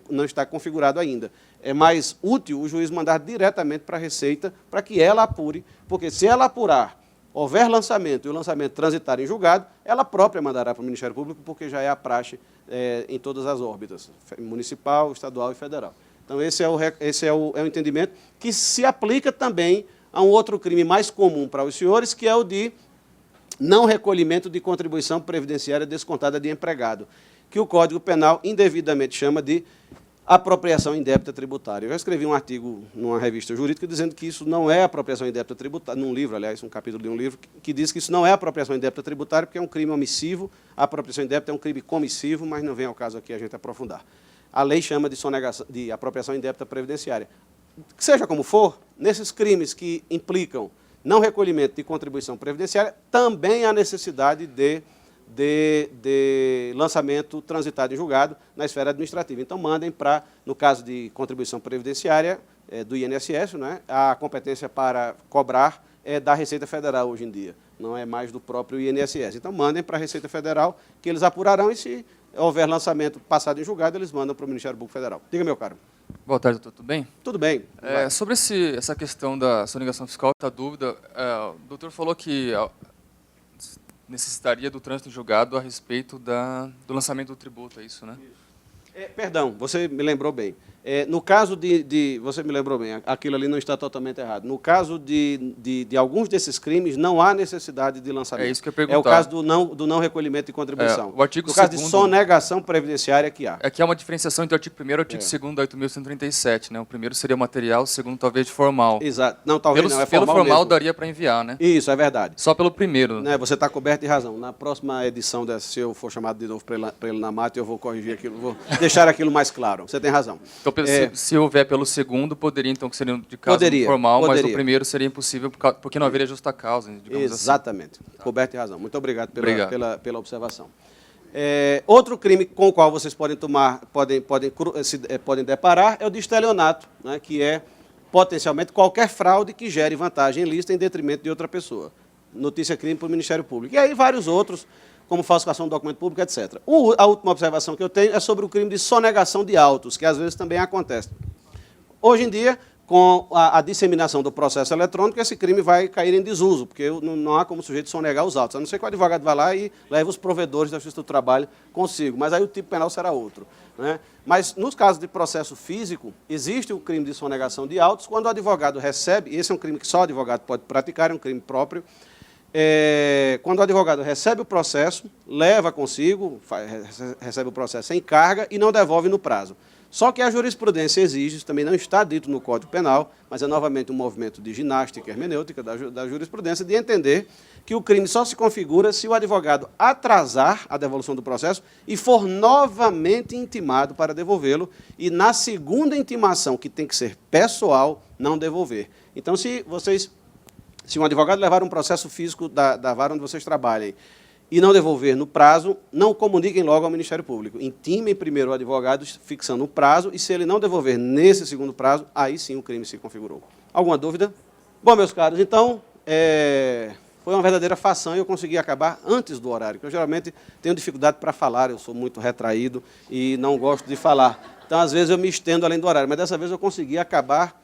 não está configurado ainda. É mais útil o juiz mandar diretamente para a Receita para que ela apure, porque se ela apurar, houver lançamento e o lançamento transitar em julgado, ela própria mandará para o Ministério Público, porque já é a praxe em todas as órbitas, municipal, estadual e federal. Então, esse é o entendimento que se aplica também a um outro crime mais comum para os senhores, que é o de não recolhimento de contribuição previdenciária descontada de empregado, que o Código Penal indevidamente chama de apropriação indébita tributária. Eu já escrevi um artigo numa revista jurídica dizendo que isso não é apropriação indébita tributária, num livro, aliás, um capítulo de um livro, que diz que isso não é apropriação indébita tributária, porque é um crime omissivo, a apropriação indébita é um crime comissivo, mas não vem ao caso aqui a gente aprofundar. A lei chama de apropriação indébita previdenciária. Seja como for, nesses crimes que implicam não recolhimento de contribuição previdenciária, também há necessidade de lançamento transitado em julgado na esfera administrativa. Então, mandem para, no caso de contribuição previdenciária do INSS, né, a competência para cobrar é da Receita Federal hoje em dia, não é mais do próprio INSS. Então, mandem para a Receita Federal, que eles apurarão, e se houver lançamento passado em julgado, eles mandam para o Ministério Público Federal. Diga, meu caro. Boa tarde, doutor. Tudo bem? Tudo bem. Sobre essa questão da sonegação fiscal, está a dúvida. O doutor falou que necessitaria do trânsito em julgado a respeito do lançamento do tributo, é isso, né? Perdão, você me lembrou bem. No caso você me lembrou bem, aquilo ali não está totalmente errado. No caso de alguns desses crimes, não há necessidade de lançamento. É isso que eu ia perguntar. É o caso do não recolhimento de contribuição. O artigo no caso 2º, de sonegação previdenciária que há. Aqui há uma diferenciação entre o artigo 1º e o artigo 2º da 8.137, né? O primeiro seria material, o segundo talvez de formal. Exato. Não, talvez não, é pelo formal formal mesmo. Daria para enviar, né? Isso, é verdade. Só pelo primeiro. Né, você está coberto de razão. Na próxima edição, se eu for chamado de novo para ele na mata, eu vou corrigir aquilo, vou deixar aquilo mais claro. Você tem razão. Então, se houver pelo segundo, poderia, então, que seria de caso formal, mas no primeiro seria impossível, porque não haveria justa causa, digamos Exatamente. assim. Tá. Coberto de razão. Muito obrigado pela observação. Outro crime com o qual vocês podem deparar é o de estelionato, né, que é, potencialmente, qualquer fraude que gere vantagem ilícita em detrimento de outra pessoa. Notícia crime para o Ministério Público. E aí vários outros, como falsificação do documento público, etc. A última observação que eu tenho é sobre o crime de sonegação de autos, que às vezes também acontece. Hoje em dia, com a disseminação do processo eletrônico, esse crime vai cair em desuso, porque não há como o sujeito sonegar os autos, a não ser que o advogado vá lá e leve os provedores da Justiça do Trabalho consigo, mas aí o tipo penal será outro, né? Mas, nos casos de processo físico, existe o crime de sonegação de autos, quando o advogado recebe, esse é um crime que só o advogado pode praticar, é um crime próprio, quando o advogado recebe o processo, leva consigo, recebe o processo em carga e não devolve no prazo. Só que a jurisprudência exige, isso também não está dito no Código Penal, mas é novamente um movimento de ginástica hermenêutica da jurisprudência, de entender que o crime só se configura se o advogado atrasar a devolução do processo e for novamente intimado para devolvê-lo, e na segunda intimação, que tem que ser pessoal, não devolver. Então, se um advogado levar um processo físico da vara onde vocês trabalhem e não devolver no prazo, não comuniquem logo ao Ministério Público. Intimem primeiro o advogado, fixando o prazo, e se ele não devolver nesse segundo prazo, aí sim o crime se configurou. Alguma dúvida? Bom, meus caros, então, foi uma verdadeira façanha eu consegui acabar antes do horário, porque eu geralmente tenho dificuldade para falar, eu sou muito retraído e não gosto de falar. Então, às vezes, eu me estendo além do horário, mas dessa vez eu consegui acabar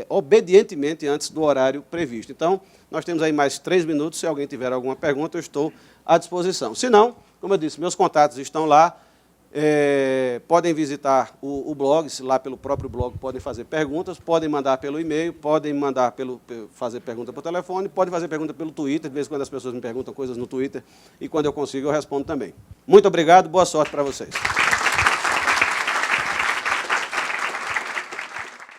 obedientemente antes do horário previsto. Então, nós temos aí mais 3 minutos. Se alguém tiver alguma pergunta, eu estou à disposição. Se não, como eu disse, meus contatos estão lá. Podem visitar o blog, lá pelo próprio blog podem fazer perguntas, podem mandar pelo e-mail, podem mandar fazer pergunta por telefone, podem fazer pergunta pelo Twitter. De vez em quando as pessoas me perguntam coisas no Twitter e quando eu consigo eu respondo também. Muito obrigado, boa sorte para vocês.